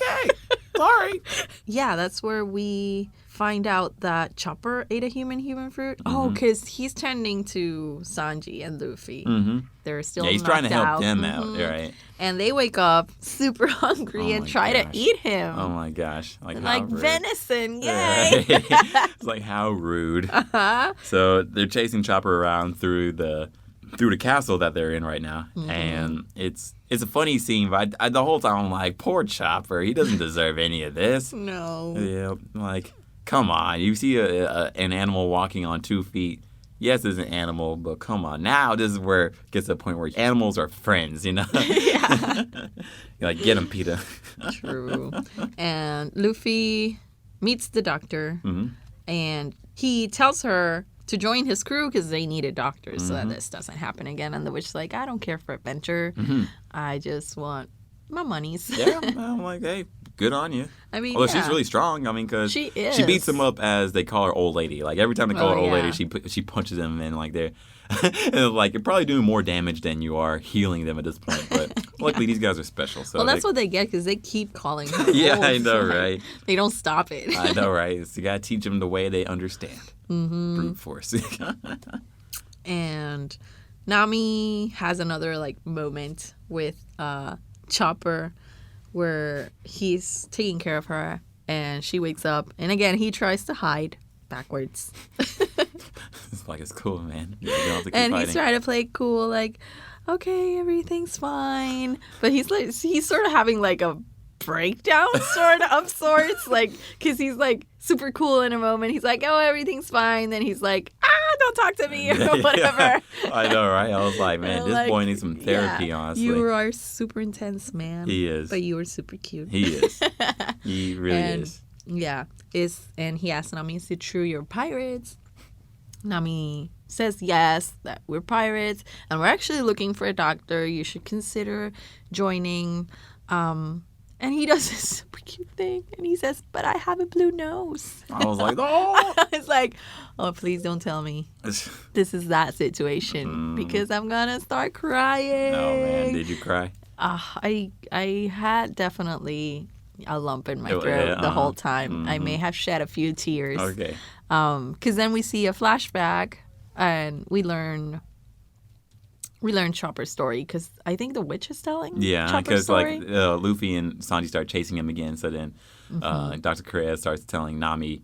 Sorry. Yeah, that's where we find out that Chopper ate a human fruit. Mm-hmm. Oh, because he's tending to Sanji and Luffy. Mm-hmm. They're still he's trying to help them out, right? And they wake up super hungry and try to eat him. Oh my gosh! Like venison, yay! Right. It's like, how rude. Uh-huh. So they're chasing Chopper around through the castle that they're in right now, and it's a funny scene. But the whole time I'm like, poor Chopper. He doesn't deserve any of this. No. Yeah, like, come on. You see an animal walking on 2 feet. Yes, it's an animal, but come on. Now this is where it gets to the point where animals are friends, Yeah. You're like, get him, Peter. True. And Luffy meets the doctor, and he tells her to join his crew because they needed doctors so that this doesn't happen again. And the witch's like, I don't care for adventure. I just want my monies. Yeah, I'm like, hey, good on you. I mean, although she's really strong. I mean, because she is. She beats him up as they call her old lady. Like every time they call her old lady, she punches them in like they're and like you're probably doing more damage than you are healing them at this point. But luckily these guys are special. So that's what they get because they keep calling her. Yeah, old. I know, right? They don't stop it. I know, right? So you gotta teach them the way they understand. Brute force. And Nami has another moment with Chopper where he's taking care of her and she wakes up and again he tries to hide backwards. It's like, it's cool, man. You don't have to keep and fighting. he's trying to play cool, like, okay, everything's fine. But he's sort of having a breakdown of sorts, because he's super cool in a moment. He's like, oh, everything's fine. Then he's like, don't talk to me or whatever. I know, right? I was like, man, this boy needs some therapy, honestly. You are super intense, man. He is. But you are super cute. He is. He really is. Yeah. And he asked Nami, is it true you're pirates? Nami says yes, that we're pirates, and we're actually looking for a doctor. You should consider joining. And he does this super cute thing, and he says, but I have a blue nose. I was like, oh. It's like, oh, please don't tell me this is that situation, because I'm going to start crying. Oh, man. Did you cry? I had definitely a lump in my throat the whole time. I may have shed a few tears. Okay. Because then we see a flashback, and we learn Chopper's story, because I think the witch is telling Chopper's because story. like Luffy and Sanji start chasing him again. So then Dr. Kureha starts telling Nami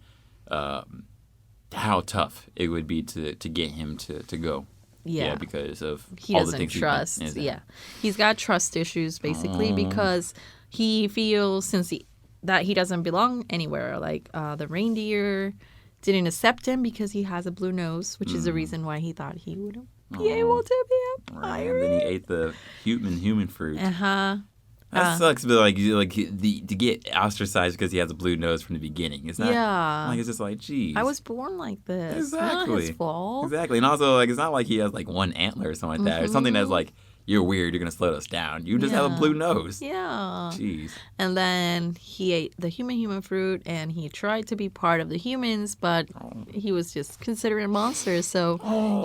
how tough it would be to get him to go. Yeah, because of he all doesn't the things trust. Exactly. He's got trust issues basically because he feels that he doesn't belong anywhere. Like the reindeer didn't accept him because he has a blue nose, which is the reason why he thought he wouldn't be able to be a pirate. Right. And then he ate the human fruit. That sucks, but like to get ostracized because he has a blue nose from the beginning. It's not. Yeah. Like it's just like, geez. I was born like this. Exactly. Not his fault. Exactly, and also like it's not like he has like one antler or something like that, or something that's like you're weird. You're gonna slow us down. You just have a blue nose. Yeah. Jeez. And then he ate the human fruit, and he tried to be part of the humans, but he was just considered a monster, so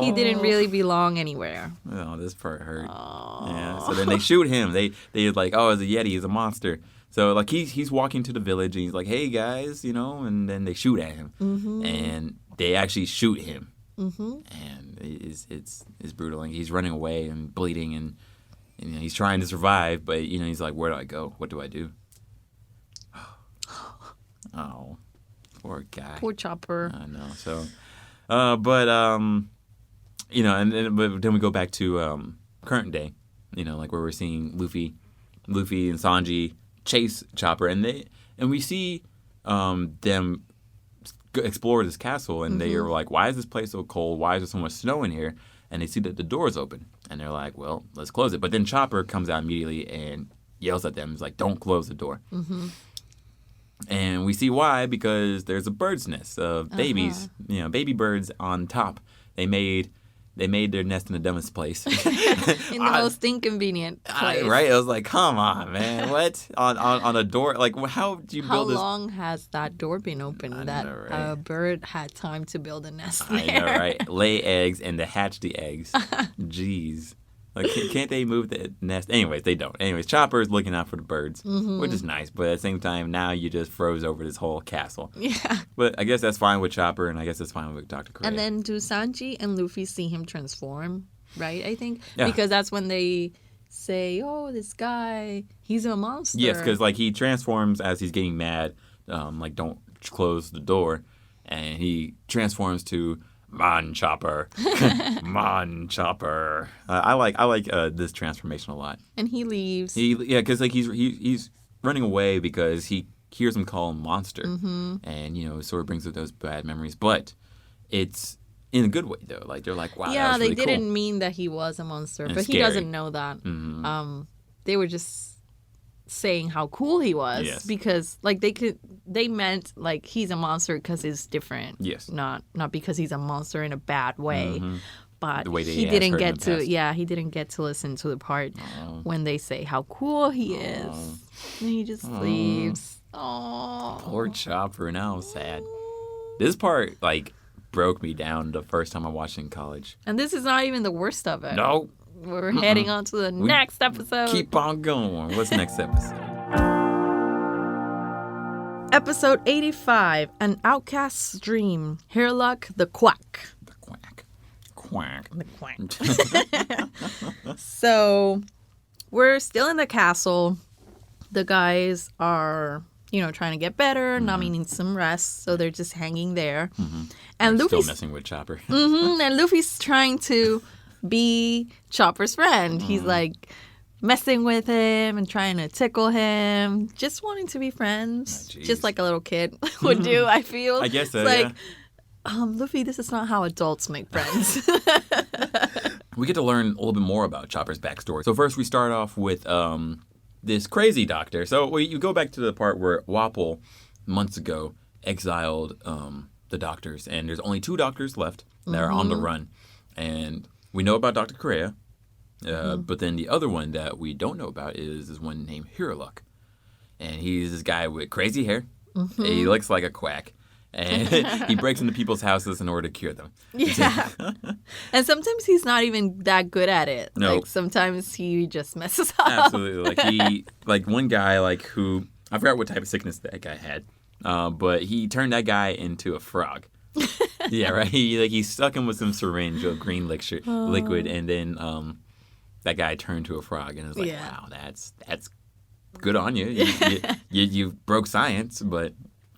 he didn't really belong anywhere. Oh, this part hurt. Yeah. So then they shoot him. They like, oh, it's a yeti. He's a monster. So like he's walking to the village, and he's like, hey guys, and then they shoot at him, and they actually shoot him. And it's brutal. And he's running away and bleeding, and he's trying to survive, but he's like, where do I go? What do I do? Oh, poor guy. Poor Chopper. I know. So, but then we go back to current day. Like where we're seeing Luffy and Sanji chase Chopper, and we see them explore this castle, and they are like, why is this place so cold? Why is there so much snow in here? And they see that the door is open, and they're like, well, let's close it. But then Chopper comes out immediately and yells at them. He's like, don't close the door. And we see why, because there's a bird's nest of babies, baby birds on top. They made their nest in the dumbest place. In the most inconvenient place. Right? I was like, come on, man. What? On a door? Like, how did you build this? How long has that door been open a bird had time to build a nest there? I know, right? Lay eggs and to hatch the eggs. Jeez. Like, can't they move the nest? Anyways, they don't. Anyways, Chopper's looking out for the birds, which is nice. But at the same time, now you just froze over this whole castle. Yeah. But I guess that's fine with Chopper, and I guess that's fine with Dr. Kureha. And then do Sanji and Luffy see him transform, right? I think. Yeah. Because that's when they say, oh, this guy, he's a monster. Yes, because like he transforms as he's getting mad, like don't close the door. And he transforms to... Man Chopper, Man Chopper. I like this transformation a lot. And he leaves. Because like he's running away because he hears him call him monster, and it sort of brings up those bad memories. But it's in a good way though. Like they're like, wow, yeah, that was really they didn't cool. mean that he was a monster, and but scary. He doesn't know that. They were just saying how cool he was because like they meant like he's a monster because he's different. Yes. Not because he's a monster in a bad way. But the way he didn't get to he didn't get to listen to the part when they say how cool he is. And he just leaves. Oh. Poor Chopper. Now I'm sad. This part like broke me down the first time I watched it in college. And this is not even the worst of it. No. We're heading on to the next episode. Keep on going. What's the next episode? Episode 85, An Outcast's Dream. Hiriluk the Quack. The Quack. The Quack. So, we're still in the castle. The guys are, trying to get better. Nami needs some rest, so they're just hanging there. And Luffy's still messing with Chopper. And Luffy's trying to be Chopper's friend. He's like messing with him and trying to tickle him, just wanting to be friends, just like a little kid would do. I feel. I guess so. It's like, Luffy, this is not how adults make friends. We get to learn a little bit more about Chopper's backstory. So first we start off with this crazy doctor. So you go back to the part where Wapol, months ago, exiled the doctors. And there's only 2 doctors left that are on the run. And we know about Dr. Kureha. But then the other one that we don't know about is one named Hiriluk. And he's this guy with crazy hair. He looks like a quack. And he breaks into people's houses in order to cure them. Yeah. And sometimes he's not even that good at it. No. Like, sometimes he just messes up. Absolutely. Like one guy, who, I forgot what type of sickness that guy had, but he turned that guy into a frog. Yeah, right? He stuck him with some syringe of green liquid, and then that guy turned to a frog. And it was like, wow, that's good on you. You broke science, but...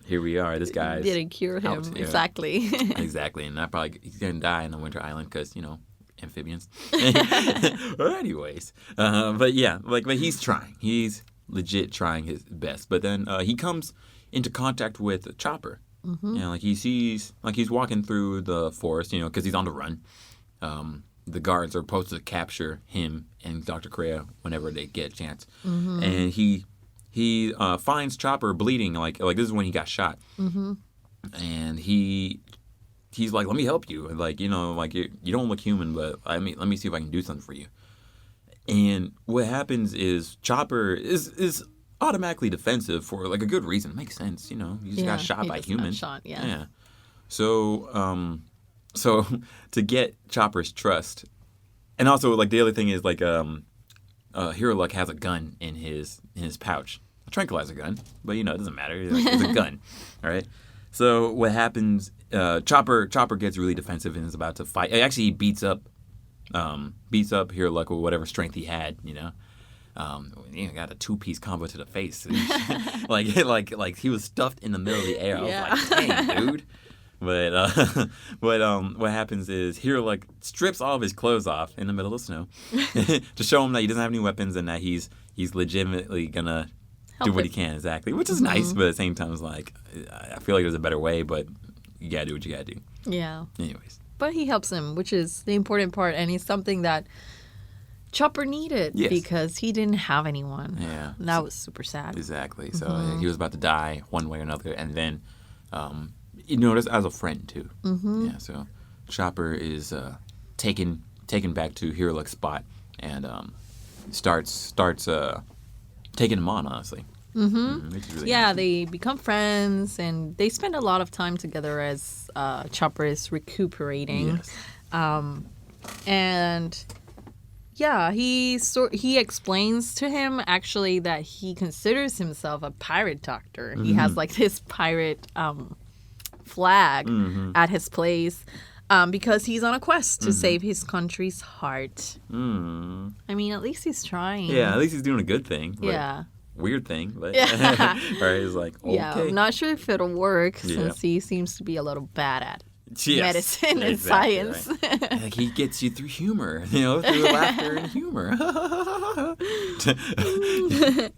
Here we are. This guy didn't cure him. Yeah. Exactly. Exactly. And he's going to die in the winter island because, amphibians. Anyways. But he's trying. He's legit trying his best. But then he comes into contact with Chopper. He's walking through the forest, because he's on the run. The guards are supposed to capture him and Dr. Kureha whenever they get a chance. And he finds Chopper bleeding, like this is when he got shot, and he's like, "Let me help you," and you don't look human, but let me see if I can do something for you. And what happens is Chopper is automatically defensive for a good reason. It makes sense, he just got shot by humans. Yeah. So to get Chopper's trust, and also the other thing is Hiriluk has a gun in his pouch, a tranquilizer gun, but it doesn't matter. It's a gun, all right. So what happens? Chopper gets really defensive and is about to fight. Actually, he beats up Hiriluk with whatever strength he had. Got a 2-piece combo to the face, like he was stuffed in the middle of the air. I was like, dang, dude. But what happens is Hiriluk strips all of his clothes off in the middle of the snow to show him that he doesn't have any weapons and that he's legitimately gonna do what he can, exactly. Which is nice, but at the same time, it's I feel like there's a better way, but you gotta do what you gotta do. Yeah. Anyways. But he helps him, which is the important part, and it's something that Chopper needed because he didn't have anyone. Yeah. And that was super sad. Exactly. So he was about to die one way or another, and then this as a friend too. Yeah. So Chopper is taken back to Hiriluk's spot and starts taking him on, honestly. Really they become friends and they spend a lot of time together as Chopper is recuperating. And he explains to him actually that he considers himself a pirate doctor. He has this pirate flag at his place because he's on a quest to save his country's heart. I mean, at least he's trying. Yeah, at least he's doing a good thing. Yeah. Weird thing, but right, he's like, okay. Yeah, I'm not sure if it'll work since he seems to be a little bad at medicine and science. Right. He gets you through humor, through laughter and humor.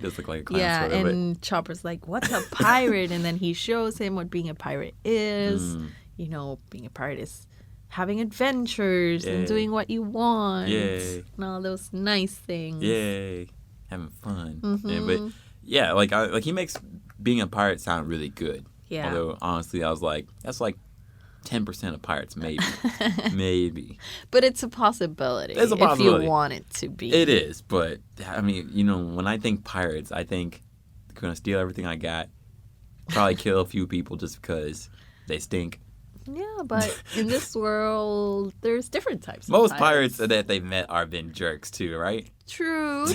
Just look like a clown. Yeah, and Chopper's like, "What's a pirate?" And then he shows him what being a pirate is. Being a pirate is having adventures and doing what you want. And all those nice things. Yay. Having fun. But he makes being a pirate sound really good. Yeah. Although honestly, I was like, that's 10% of pirates, maybe. But it's a possibility. It's a possibility if you want it to be. It is, but I mean, when I think pirates, I think they're gonna steal everything I got, probably kill a few people just because they stink. Yeah, but in this world, there's different types Most of pirates that they've met are been jerks too, right? True.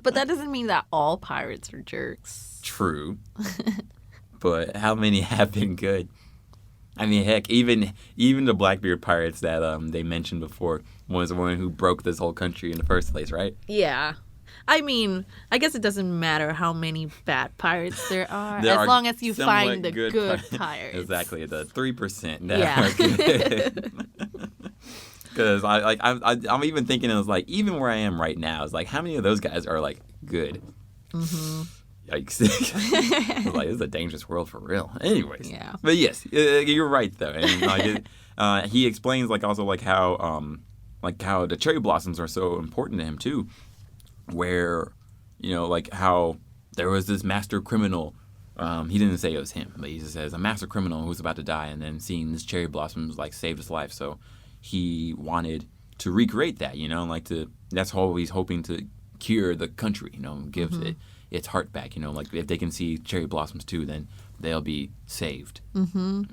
But that doesn't mean that all pirates are jerks. True. But how many have been good? I mean, heck, even the Blackbeard pirates that they mentioned before was the one who broke this whole country in the first place, right? Yeah. I mean, I guess it doesn't matter how many bad pirates there are, as long as you find the good pirates. Exactly, the 3% that are good. Because I'm even thinking, it was even where I am right now, it's how many of those guys are good? Yikes. I was like, this is a dangerous world for real. Anyways. Yeah. But yes, you're right, though. And like, he explains, like, also, like, how the cherry blossoms are so important to him, too. Where, like, how there was this master criminal. He didn't say it was him, but he just says a master criminal who's about to die, and then seeing this cherry blossoms, like, saved his life. So he wanted to recreate that, that's how he's hoping to cure the country, give it its heart back, like if they can see cherry blossoms too, then they'll be saved. Man.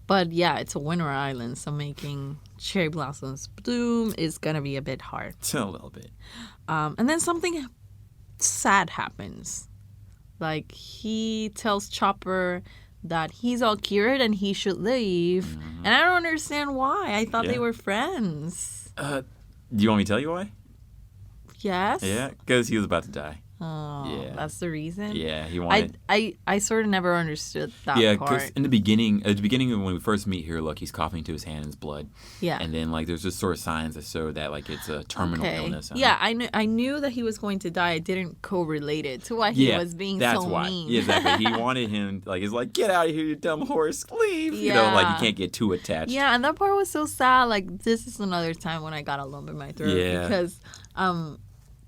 But yeah, it's a winter island, so making cherry blossoms bloom is gonna be a bit hard. A little bit. And then something sad happens. Like, he tells Chopper that he's all cured and he should leave. And I don't understand why. I thought they were friends. Do you want me to tell you why? Yes? Yeah, because he was about to die. Oh, Yeah. that's the reason? Yeah, he wanted... I sort of never understood that part. Yeah, part. because at the beginning of when we first meet Hiriluk, he's coughing to his hand and his blood. Yeah. And then, like, there's just sort of signs that show that, like, it's a terminal illness. Yeah, I knew that he was going to die. I didn't correlate it to why he was being that's so why. mean. Yeah, exactly. He wanted him, like, he's like, get out of here, you dumb horse. Leave. Yeah. Like, you can't get too attached. Yeah, and that part was so sad. Like, this is another time when I got a lump in my throat. Yeah. Because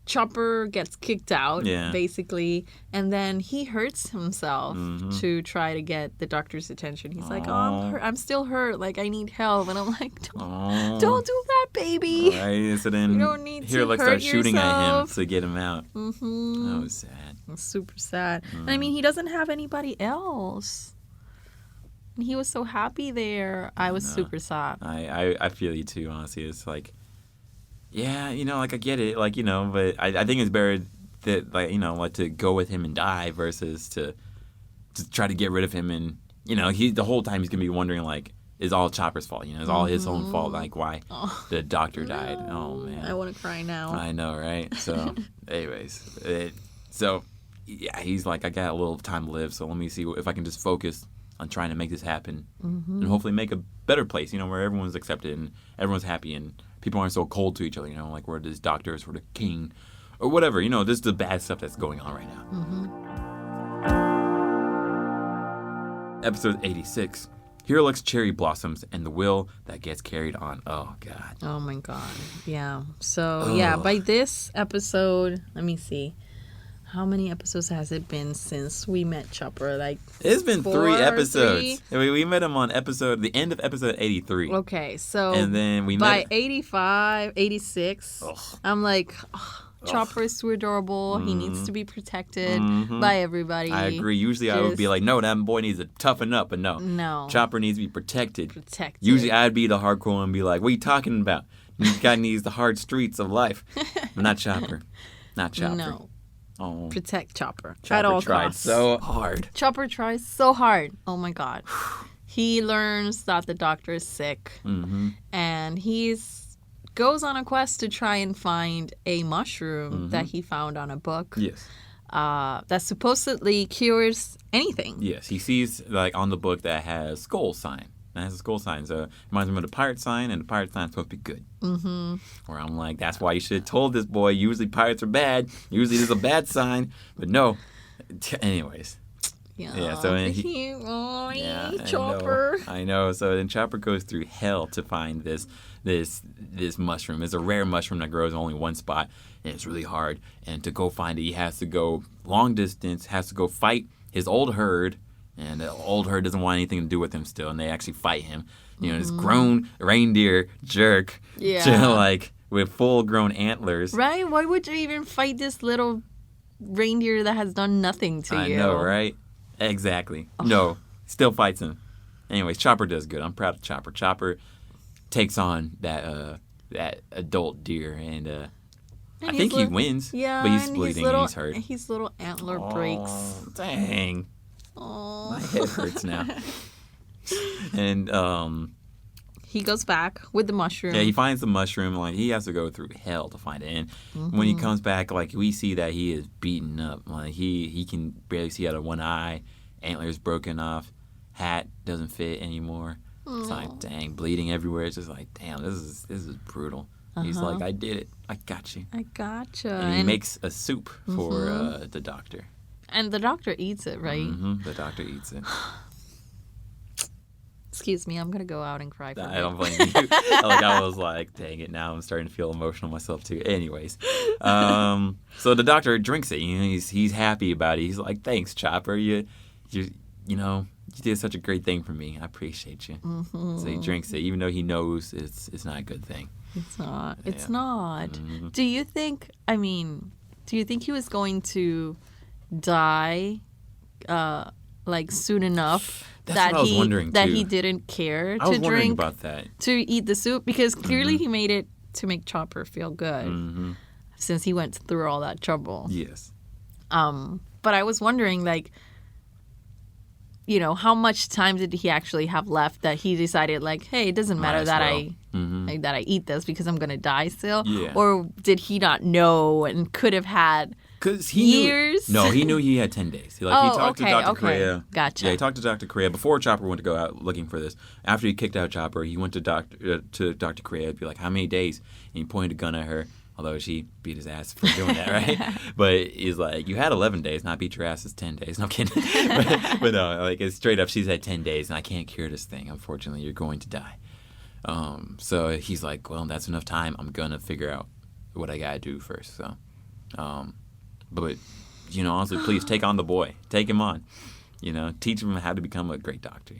Chopper gets kicked out, basically, and then he hurts himself to try to get the doctor's attention. He's like, "Oh, I'm still hurt. Like, I need help." And I'm like, "Don't do that, baby. Right. So then you don't need to hurt starts shooting at him yourself." to get him out. That was sad. It's super sad. And I mean, he doesn't have anybody else. And he was so happy there. I was super sad. I feel you too. Honestly, it's like. Yeah, like, I get it, like, but I think it's better that, like, like, to go with him and die versus to try to get rid of him. And, the whole time he's going to be wondering, like, is all Chopper's fault? It's all his own fault, like, why the doctor died. Oh, man. I want to cry now. I know, right? So, anyways. Yeah, he's like, I got a little time to live, so let me see if I can just focus on trying to make this happen and hopefully make a better place, where everyone's accepted and everyone's happy and people aren't so cold to each other, like where this doctor is for the king or whatever, this is the bad stuff that's going on right now. Episode 86, Hiriluk's cherry blossoms and the will that gets carried on. Oh, God. Oh, my God. Yeah. So, by this episode, let me see. How many episodes has it been since we met Chopper? Like, it's been 3 episodes. We met him on the end of episode 83. Okay, so and then we by met 85, 86, I'm like, Chopper is too adorable. He needs to be protected by everybody. I agree. Usually I would be like, no, that boy needs to toughen up, but no. Chopper needs to be protected. Usually I'd be the hardcore one and be like, what are you talking about? This guy needs the hard streets of life. But not Chopper. No. Oh. Protect Chopper. Chopper at all tried costs. so hard. Chopper tries so hard. Oh my God. He learns that the doctor is sick, and goes on a quest to try and find a mushroom that he found on a book. Yes. That supposedly cures anything. Yes, he sees, like, on the book that has skull sign. That has a skull sign. So it reminds him of the pirate sign, and the pirate sign's supposed to be good. Where I'm like, that's why you should have told this boy, usually pirates are bad. Usually there's a bad sign. But no. Anyways. Yeah, so then Chopper. I know. So then Chopper goes through hell to find this mushroom. It's a rare mushroom that grows in only one spot, and it's really hard. And to go find it, he has to go long distance, has to go fight his old herd. And the old herd doesn't want anything to do with him still, and they actually fight him. This grown reindeer jerk, like, with full-grown antlers. Right? Why would you even fight this little reindeer that has done nothing to you? I know, right? Exactly. No, still fights him. Anyways, Chopper does good. I'm proud of Chopper. Chopper takes on that adult deer, and I think he wins. Yeah, but he's bleeding and he's hurt. His little antler breaks. Dang. Oh. My head hurts now. And he goes back with the mushroom. Yeah, he finds the mushroom. Like, he has to go through hell to find it. And when he comes back, like, we see that he is beaten up. Like, he can barely see out of one eye. Antlers broken off. Hat doesn't fit anymore. It's like, dang, bleeding everywhere. It's just like, damn, this is brutal. He's like, I did it. I got you. I gotcha. And he makes a soup for the doctor. And the doctor eats it, right? Mm-hmm. The doctor eats it. Excuse me, I'm gonna go out and cry for I don't blame you. I was like, dang it, now I'm starting to feel emotional myself too. Anyways, so the doctor drinks it. You know, he's happy about it. He's like, thanks, Chopper. You did such a great thing for me. I appreciate you. Mm-hmm. So he drinks it, even though he knows it's not a good thing. It's not. Yeah. It's not. Mm-hmm. Do you think he was going to die soon enough? That's what I was wondering, that too. he didn't care I was to wondering drink about that. to eat the soup because clearly he made it to make Chopper feel good since he went through all that trouble. Yes. But I was wondering, how much time did he actually have left that he decided, hey, it doesn't matter that I eat this because I'm gonna die still, Yeah. or did he not know and could have had? Because he years? He knew he had 10 days. He talked to Dr. Kureha. Gotcha. Yeah, he talked to Dr. Kureha before Chopper went to go out looking for this. After he kicked out Chopper, he went to Dr. Kureha and be like, how many days? And he pointed a gun at her, although she beat his ass for doing that, right? But he's like, you had 11 days, not beat your ass is 10 days. No, I'm kidding. but no, it's straight up, she's had 10 days, and I can't cure this thing. Unfortunately, you're going to die. So he's like, well, that's enough time. I'm going to figure out what I got to do first. So, but, honestly, please take on the boy. Take him on. Teach him how to become a great doctor,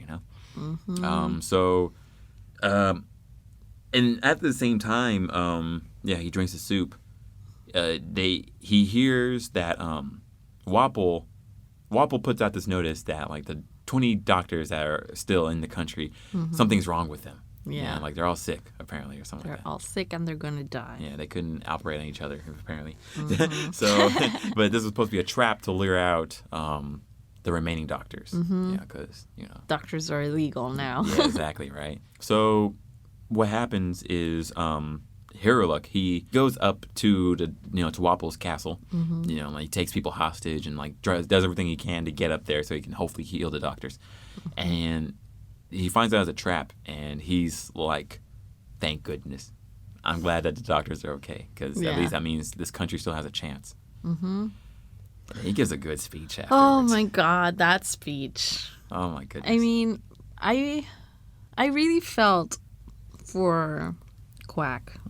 Mm-hmm. And at the same time, he drinks the soup. He hears that Wapol puts out this notice that, the 20 doctors that are still in the country, something's wrong with them. Yeah. They're all sick, apparently, or something like that. They're all sick and they're going to die. Yeah, they couldn't operate on each other, apparently. So, but this was supposed to be a trap to lure out the remaining doctors. Yeah, because, Doctors are illegal now. Yeah, exactly, right? So what happens is Hiriluk, he goes up to to Wapol's castle. He takes people hostage and does everything he can to get up there so he can hopefully heal the doctors. And he finds out it's a trap, and he's like, thank goodness. I'm glad that the doctors are okay, because at least that means this country still has a chance. He gives a good speech afterwards. Oh my God, that speech. Oh my goodness. I mean, I really felt for Quack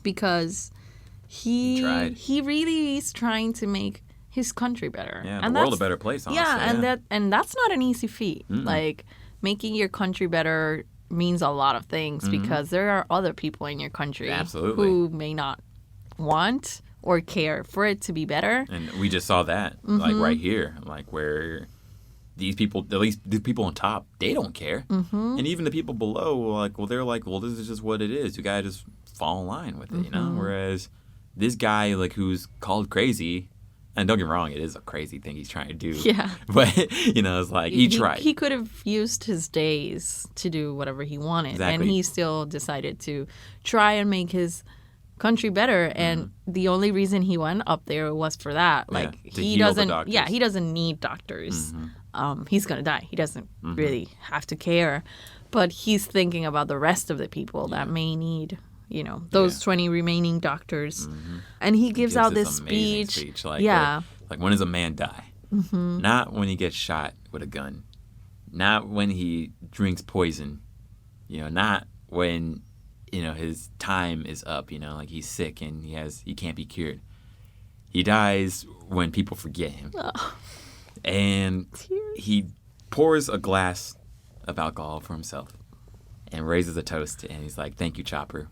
because he really is trying to make his country better. Yeah, the world a better place, honestly. Yeah, and that's not an easy feat. Making your country better means a lot of things because there are other people in your country who may not want or care for it to be better. And we just saw that, right here, where these people, at least the people on top, they don't care. And even the people below, they're like, well, this is just what it is. You gotta just fall in line with it, Whereas this guy, who's called crazy, and don't get me wrong, it is a crazy thing he's trying to do. Yeah. But, it's he tried. He could have used his days to do whatever he wanted. Exactly. And he still decided to try and make his country better. And the only reason he went up there was for that. He doesn't need doctors. He's going to die. He doesn't really have to care. But he's thinking about the rest of the people that may need those 20 remaining doctors. And he gives out this speech. When does a man die? Not when he gets shot with a gun. Not when he drinks poison. Not when, his time is up, he's sick and he can't be cured. He dies when people forget him. And he pours a glass of alcohol for himself and raises a toast, and he's like, thank you, Chopper,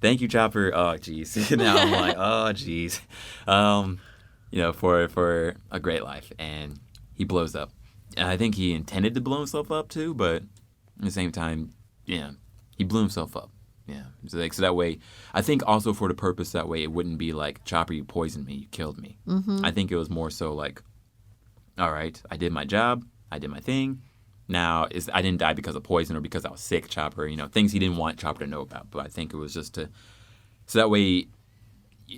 thank you, Chopper. Oh, jeez. Now I'm like, oh, jeez. For a great life. And he blows up. And I think he intended to blow himself up, too, but at the same time, he blew himself up. Yeah. So that way, I think also for the purpose that way, it wouldn't be like, Chopper, you poisoned me, you killed me. I think it was more so all right, I did my job, I did my thing. Now, I didn't die because of poison or because I was sick, Chopper, things he didn't want Chopper to know about. But I think it was just so that way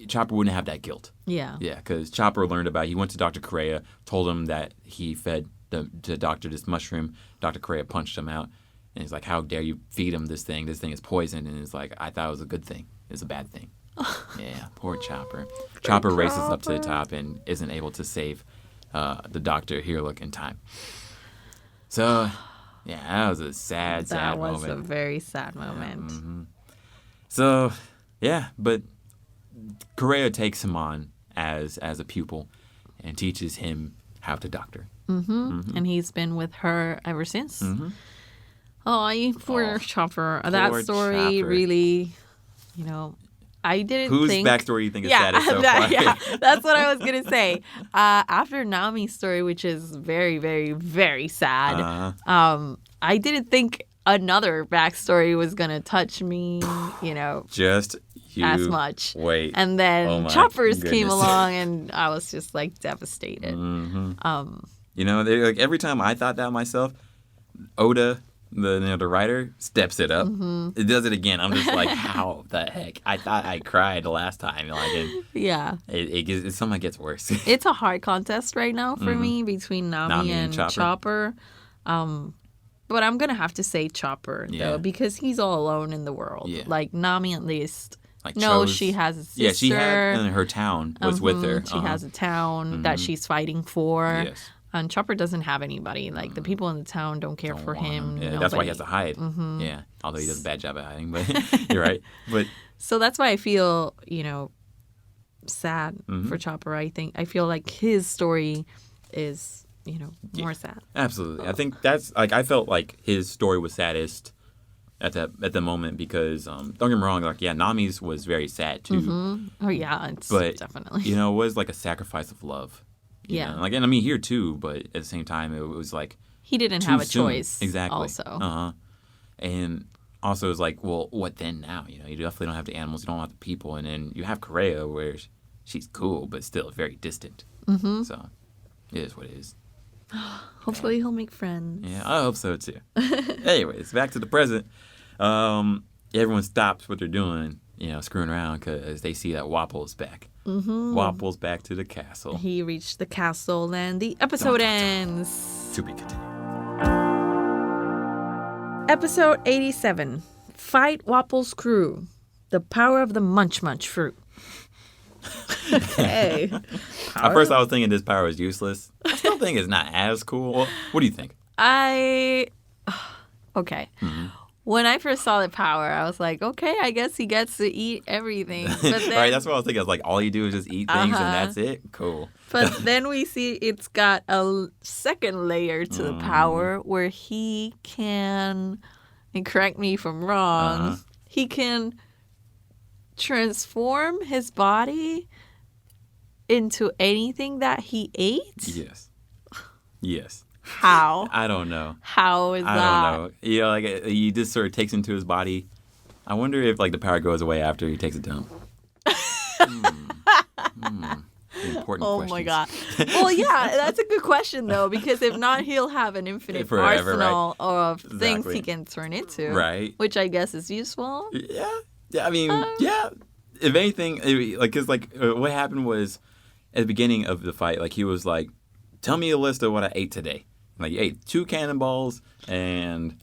Chopper wouldn't have that guilt. Yeah. Yeah, because Chopper learned about he went to Dr. Kureha, told him that he fed the doctor this mushroom. Dr. Kureha punched him out. And he's like, how dare you feed him this thing? This thing is poison. And it's like, I thought it was a good thing. It's a bad thing. Yeah, poor Chopper. Chopper races up to the top and isn't able to save the Dr. Hiriluk in time. So, yeah, that was a sad moment. That was a very sad moment. Mm-hmm. So, yeah, but Kureha takes him on as a pupil and teaches him how to doctor. And he's been with her ever since. Oh, poor Chopper. That story Chopper. really, I didn't think... Whose backstory do you think is saddest so far? Yeah, that's what I was going to say. After Nami's story, which is very, very, very sad, I didn't think another backstory was going to touch me, Just you as much. Wait. And then Oh my Choppers came goodness. along, and I was just, devastated. Every time I thought that myself, Oda, the writer, steps it up. It does it again. I'm just like, how the heck? I thought I cried the last time. Yeah. It somehow gets worse. It's a hard contest right now for me between Nami and Chopper. But I'm going to have to say Chopper, though, because he's all alone in the world. Yeah. Nami, at least, chose- she has a sister. Yeah, she had her town was with her. She has a town that she's fighting for. Yes. And Chopper doesn't have anybody. The people in the town don't care for Want him. Yeah, that's why he has to hide. Yeah, although he does a bad job at hiding, but you're right. But So that's why I feel, sad for Chopper. I feel like his story is, more sad. absolutely, I think that's I felt like his story was saddest at the moment because don't get me wrong, Nami's was very sad too. Oh yeah, it's But definitely. it was like a sacrifice of love. you know? And I mean here too, but at the same time it was like he didn't too have a soon. choice. Exactly. Also. And also it's like, well, what then now? You definitely don't have the animals, you don't have the people, and then you have Kureha where she's cool but still very distant. So it is what it is. Hopefully he'll make friends. Yeah, I hope so too. Anyways, back to the present. Everyone stops what they're doing, screwing around because they see that Wapol's back. Wapol's back to the castle. He reached the castle and the episode ends. To be continued. Episode 87. Fight Wapol's crew. The power of the munch fruit. Hey. At first I was thinking this power is useless. I still think it's not as cool. What do you think? Okay. When I first saw the power, I was like, okay, I guess he gets to eat everything. But then, Right, that's what I was thinking. I was like, all you do is just eat things and that's it? Cool. But then we see it's got a second layer to the power where he can, and correct me if I'm wrong, he can transform his body into anything that he ate? Yes. How? I don't know. How is that? I don't know. He just sort of takes into his body. I wonder if the power goes away after he takes a dump. Important Oh questions. my god. Well, yeah, that's a good question though, because if not, he'll have an infinite Forever, arsenal of things Exactly. he can turn into. Right. Which I guess is useful. Yeah. I mean, yeah. If anything, what happened was at the beginning of the fight, he was like, "Tell me a list of what I ate today." You ate 2 cannonballs and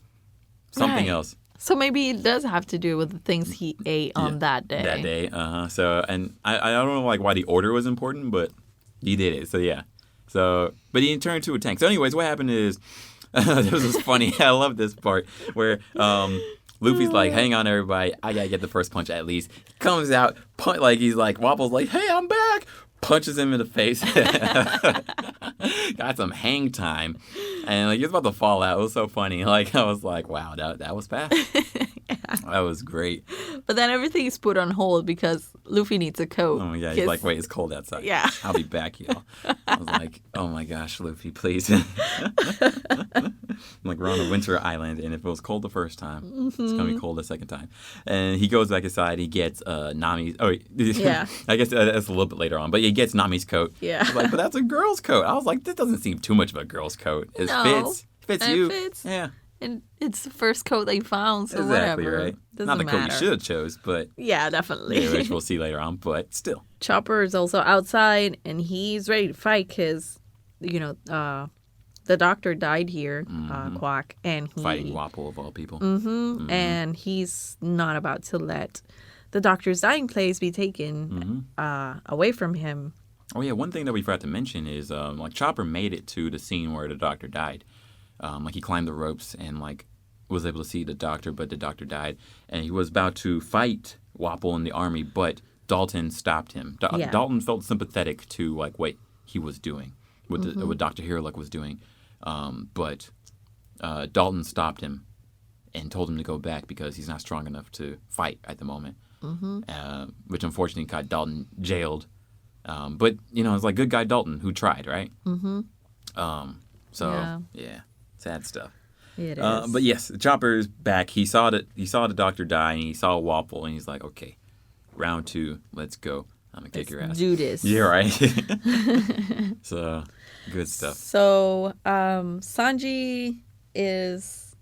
something else. So maybe it does have to do with the things he ate on that day. That day, So, and I don't know why the order was important, but he did it. So yeah. So, but he turned into a tank. So, anyways, what happened is this was funny. I love this part where Luffy's like, "Hang on, everybody! I gotta get the first punch at least." He comes out, he's like, Wapol's like, "Hey, I'm back!" Punches him in the face. Got some hang time. And he was about to fall out. It was so funny. I was like, wow, that was fast. That was great. But then everything's put on hold because Luffy needs a coat. Oh, yeah. He's like, wait, it's cold outside. Yeah. I'll be back, y'all. I was like, oh, my gosh, Luffy, please. We're on a winter island, and if it was cold the first time, it's going to be cold the second time. And he goes back inside. He gets Nami's. Oh, yeah. I guess that's a little bit later on. But he gets Nami's coat. Yeah. I was like, but that's a girl's coat. I was like, this doesn't seem too much of a girl's coat. It fits and you. It fits. Yeah. And it's the first coat they found, so Exactly, whatever. right. Doesn't Not the coat you matter. should have chose, but Yeah, definitely. which we'll see later on, but still. Chopper is also outside, and he's ready to fight because, the doctor died here, Quack, and he... Fighting Wapol of all people. And he's not about to let the doctor's dying place be taken away from him. Oh, yeah. One thing that we forgot to mention is like Chopper made it to the scene where the doctor died. Like he climbed the ropes and like was able to see the doctor, but the doctor died. And he was about to fight Wapol in the army, but Dalton stopped him. Dalton felt sympathetic to like what he was doing, what Dr. Hiriluk was doing. But Dalton stopped him and told him to go back because he's not strong enough to fight at the moment, which unfortunately got Dalton jailed. But, you know, it's like good guy Dalton who tried, right? So, yeah, sad stuff. It is. But yes, Chopper's back. He saw the doctor die, and he saw Wapol, and he's like, okay, round 2, let's go. I'm going to kick your ass. Do this. Yeah, right. So, good stuff. So, Sanji is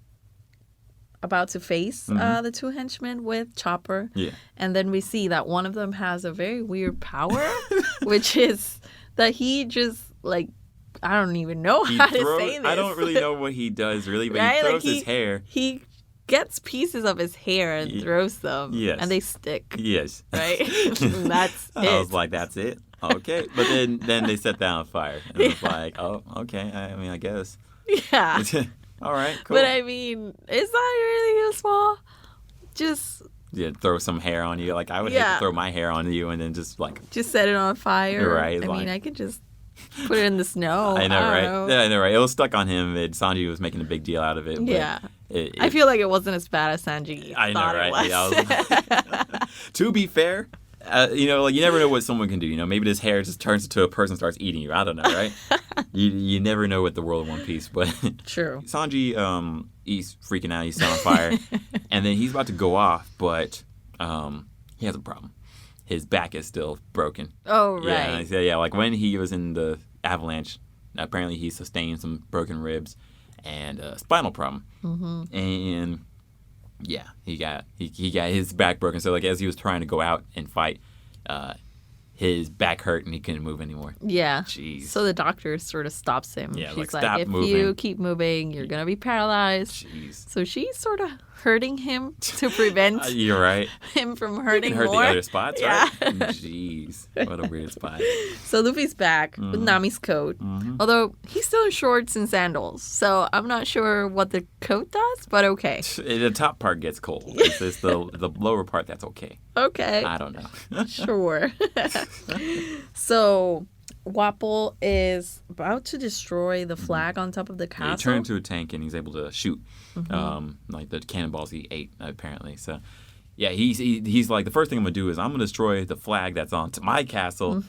about to face the 2 henchmen with Chopper. Yeah. And then we see that one of them has a very weird power, which is that he just, like, I don't even know how to say this. I don't really know what he does, really, but right? he throws his hair. He gets pieces of his hair and throws them. Yes. And they stick. Yes. Right? That's it. I was like, that's it? Okay. But then they set that on fire. And it was like, oh, okay. I mean, I guess. Yeah. All right, cool. But I mean, it's not really useful. Just throw some hair on you. Like I would hate to throw my hair on you and then just set it on fire. Right. I mean, I could just put it in the snow. I know, right? Know. Yeah, I know, right? It was stuck on him. And Sanji was making a big deal out of it. Yeah. I feel like it wasn't as bad as Sanji I know, thought right? it was. To be fair, you know, like you never know what someone can do. You know, maybe this hair just turns into a person and starts eating you. I don't know, right? you never know with the world of One Piece. But True. Sanji, he's freaking out. He's on fire, and then he's about to go off, but he has a problem. His back is still broken. Oh, right. Yeah. Like when he was in the Avalanche, apparently he sustained some broken ribs and a spinal problem. And yeah, he got his back broken. So like as he was trying to go out and fight, his back hurt and he couldn't move anymore. Yeah. Jeez. So the doctor sort of stops him. Yeah, She's like, stop if moving. you keep moving, you're going to be paralyzed. Jeez. So she's sort of hurting him to prevent You're right. him from hurting You can hurt more. the other spots, Yeah. right? Jeez. What a weird spot. So Luffy's back with Nami's coat. Although he's still in shorts and sandals. So I'm not sure what the coat does, but okay. The top part gets cold. It's the lower part that's okay. Okay. I don't know. Sure. So Wapol is about to destroy the flag on top of the castle. He turned into a tank and he's able to shoot like the cannonballs he ate, apparently. So, yeah, he's like, the first thing I'm going to do is I'm going to destroy the flag that's on my castle.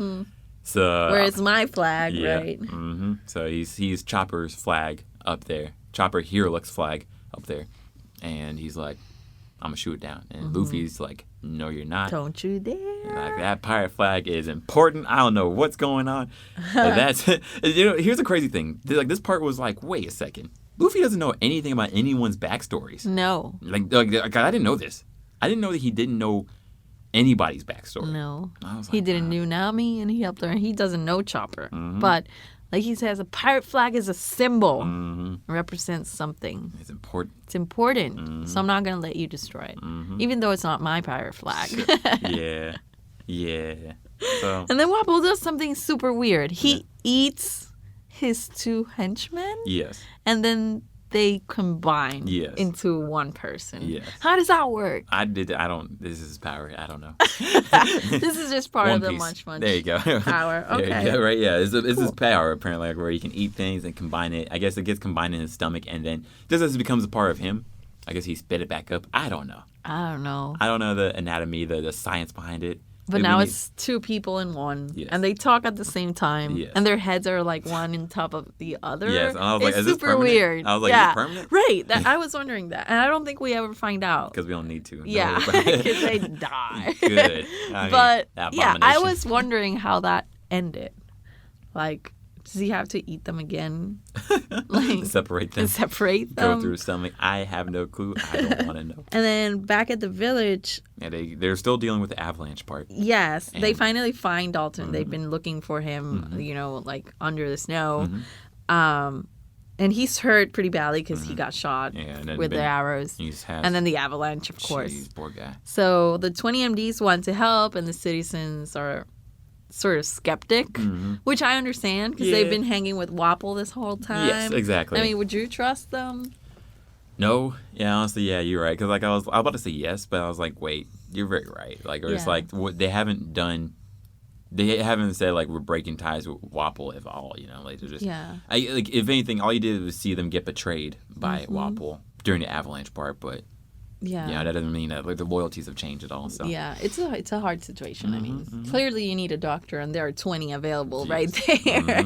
So where's my flag, right? So he's Chopper's flag up there. Chopper Hiriluk's flag up there. And he's like, I'm going to shoot it down. And Luffy's like, no, you're not. Don't you dare. Like, that pirate flag is important. I don't know what's going on. That's here's the crazy thing. Like this part was like, wait a second. Luffy doesn't know anything about anyone's backstories. No. Like I didn't know this. I didn't know that he didn't know anybody's backstory. No. I was like, He didn't know Nami and he helped her and he doesn't know Chopper. But like he says, a pirate flag is a symbol. It represents something. It's important. It's important. So I'm not going to let you destroy it. Even though it's not my pirate flag. Yeah. So. And then Wapol does something super weird. He eats his 2 henchmen. Yes. And then they combine Yes. into one person. Yes. How does that work? This is power. I don't know. This is just part One of the Piece. Munch There you go. power. Okay. Yeah, right. Yeah, it's his power apparently, like, where he can eat things and combine it. I guess it gets combined in his stomach, and then just as it becomes a part of him, I guess he spit it back up. I don't know. I don't know. I don't know the anatomy, the science behind it. But now it's 2 people in one. Yes. And they talk at the same time. Yes. And their heads are like one on top of the other. Yes. And I was like, it's is this super permanent? weird. I was like, yeah. is it permanent? Right. I was wondering that. And I don't think we ever find out. Because we don't need to. Yeah. Because they die. Good. I mean, but yeah, I abomination. was wondering how that ended. Like, does he have to eat them again? Like, separate them. Separate them? Go through his stomach. I have no clue. I don't want to know. And then back at the village. Yeah, they're still dealing with the avalanche part. Yes, they finally find Dalton. They've been looking for him, like under the snow. And he's hurt pretty badly because he got shot with the arrows. And then the avalanche, of course. Jeez, poor guy. So the 20 MDs want to help, and the citizens are sort of skeptic, which I understand because they've been hanging with Wapol this whole time. Yes, exactly. I mean, would you trust them? No. Yeah, honestly, yeah, you're right. Because, like, I was about to say yes, but I was like, wait, you're very right. Like, or it's like, what they haven't done... They haven't said, like, we're breaking ties with Wapol at all, you know? Like, they're just... Yeah. Like, if anything, all you did was see them get betrayed by Wapol during the avalanche part, but... Yeah, that doesn't mean that, like, the loyalties have changed at all, so... Yeah, it's a hard situation. I mean, clearly you need a doctor, and there are 20 available right there.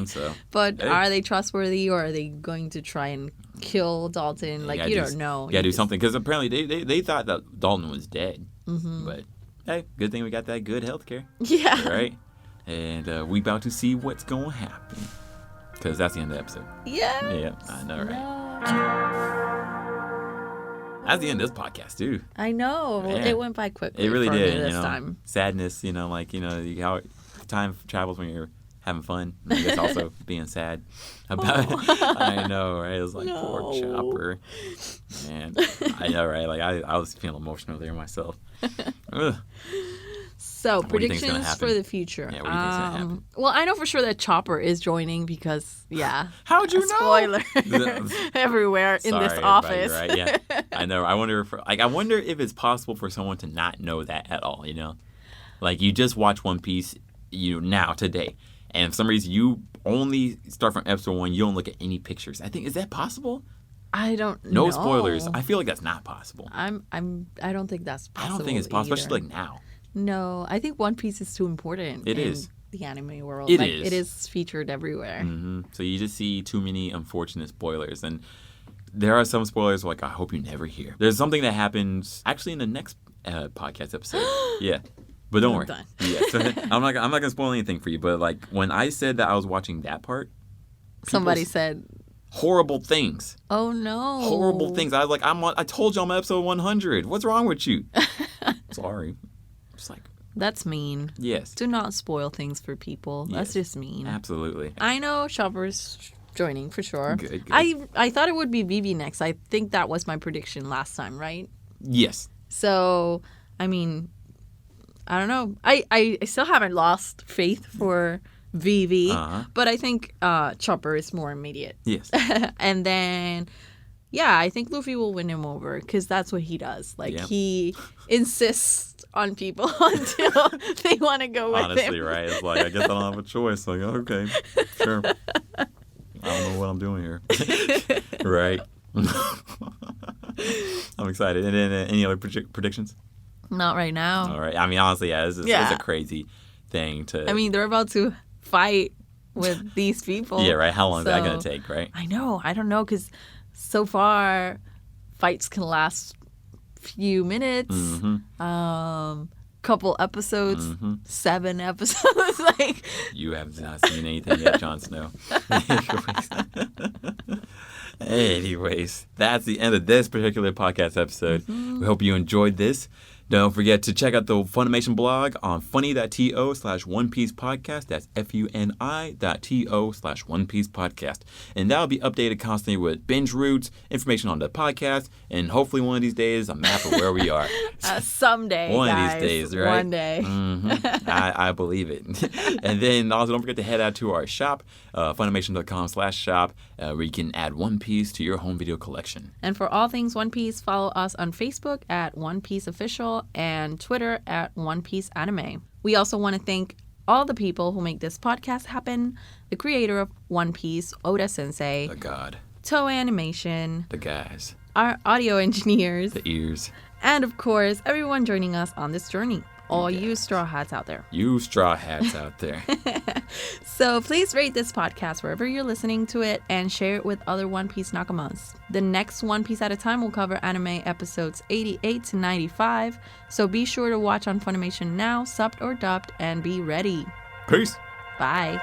But are they trustworthy, or are they going to try and kill Dalton? Like, you don't know. Yeah, do something. Because apparently they thought that Dalton was dead. But, hey, good thing we got that good health care. Yeah. Right? And we about to see what's going to happen. Because that's the end of the episode. Yeah. Yeah, I know, right? That's the end of this podcast, too. I know. Man. It went by quickly. It really for did. Me this time. Sadness, how time travels when you're having fun. I guess also being sad about it. I know, right? It was like, poor Chopper. Man, I know, right? Like, I was feeling emotional there myself. Ugh. So, predictions for the future. Yeah, what do you think's going to happen? Well, I know for sure that Chopper is joining because, How'd you know? Spoiler. Everywhere in this office. Right? Yeah, I know. I wonder if it's possible for someone to not know that at all, you know? Like, you just watch One Piece, now, today. And for some reason, you only start from episode 1. You don't look at any pictures. is that possible? I don't know. No spoilers. I feel like that's not possible. I don't think that's possible. I don't think it's possible, either. especially like now. No, I think One Piece is too important. It is. The anime world. It is. It is featured everywhere. So you just see too many unfortunate spoilers. And there are some spoilers like, I hope you never hear. There's something that happens actually in the next podcast episode. Yeah. But don't worry. Done. Yeah, so I'm not gonna spoil anything for you. But like when I said that I was watching that part, somebody said horrible things. Oh no! Horrible things. I was like, I told you I'm on episode 100. What's wrong with you? Sorry. Just like that's mean. Yes. Do not spoil things for people. Yes. That's just mean. Absolutely. I know Chopper's joining for sure. Good. I thought it would be Vivi next. I think that was my prediction last time, right? Yes. So I mean, I don't know. I still haven't lost faith for Vivi, but I think Chopper is more immediate. Yes. And then, I think Luffy will win him over because that's what he does. Like, he insists on people until they want to go with him. Honestly, right? It's like, I guess I don't have a choice. Like, okay, sure. I don't know what I'm doing here. Right? I'm excited. And then any other predictions? Not right now. All right. I mean, honestly, it's a crazy thing to... I mean, they're about to fight with these people. Yeah, right? How long is that going to take, right? I know. I don't know, because so far, fights can last few minutes, couple episodes, 7 episodes. Like, you have not seen anything yet, Jon Snow. Anyways, that's the end of this particular podcast episode. We hope you enjoyed this. Don't forget to check out the Funimation blog on funi.to/onepiecepodcast. That's funi.to/onepiecepodcast. And that'll be updated constantly with binge routes, information on the podcast, and hopefully one of these days a map of where we are. Someday, one guys. of these days, right? One day. I believe it. And then also don't forget to head out to our shop, funimation.com/shop, where you can add One Piece to your home video collection. And for all things One Piece, follow us on Facebook at One Piece Official and Twitter at One Piece Anime. We also want to thank all the people who make this podcast happen. The creator of One Piece, Oda Sensei. The God. Toei Animation. The guys. Our audio engineers. The ears. And of course, everyone joining us on this journey. All you straw hats out there. You straw hats out there. So please rate this podcast wherever you're listening to it and share it with other One Piece Nakamas. The next One Piece at a Time will cover anime episodes 88 to 95. So be sure to watch on Funimation now, subbed or dubbed, and be ready. Peace. Bye.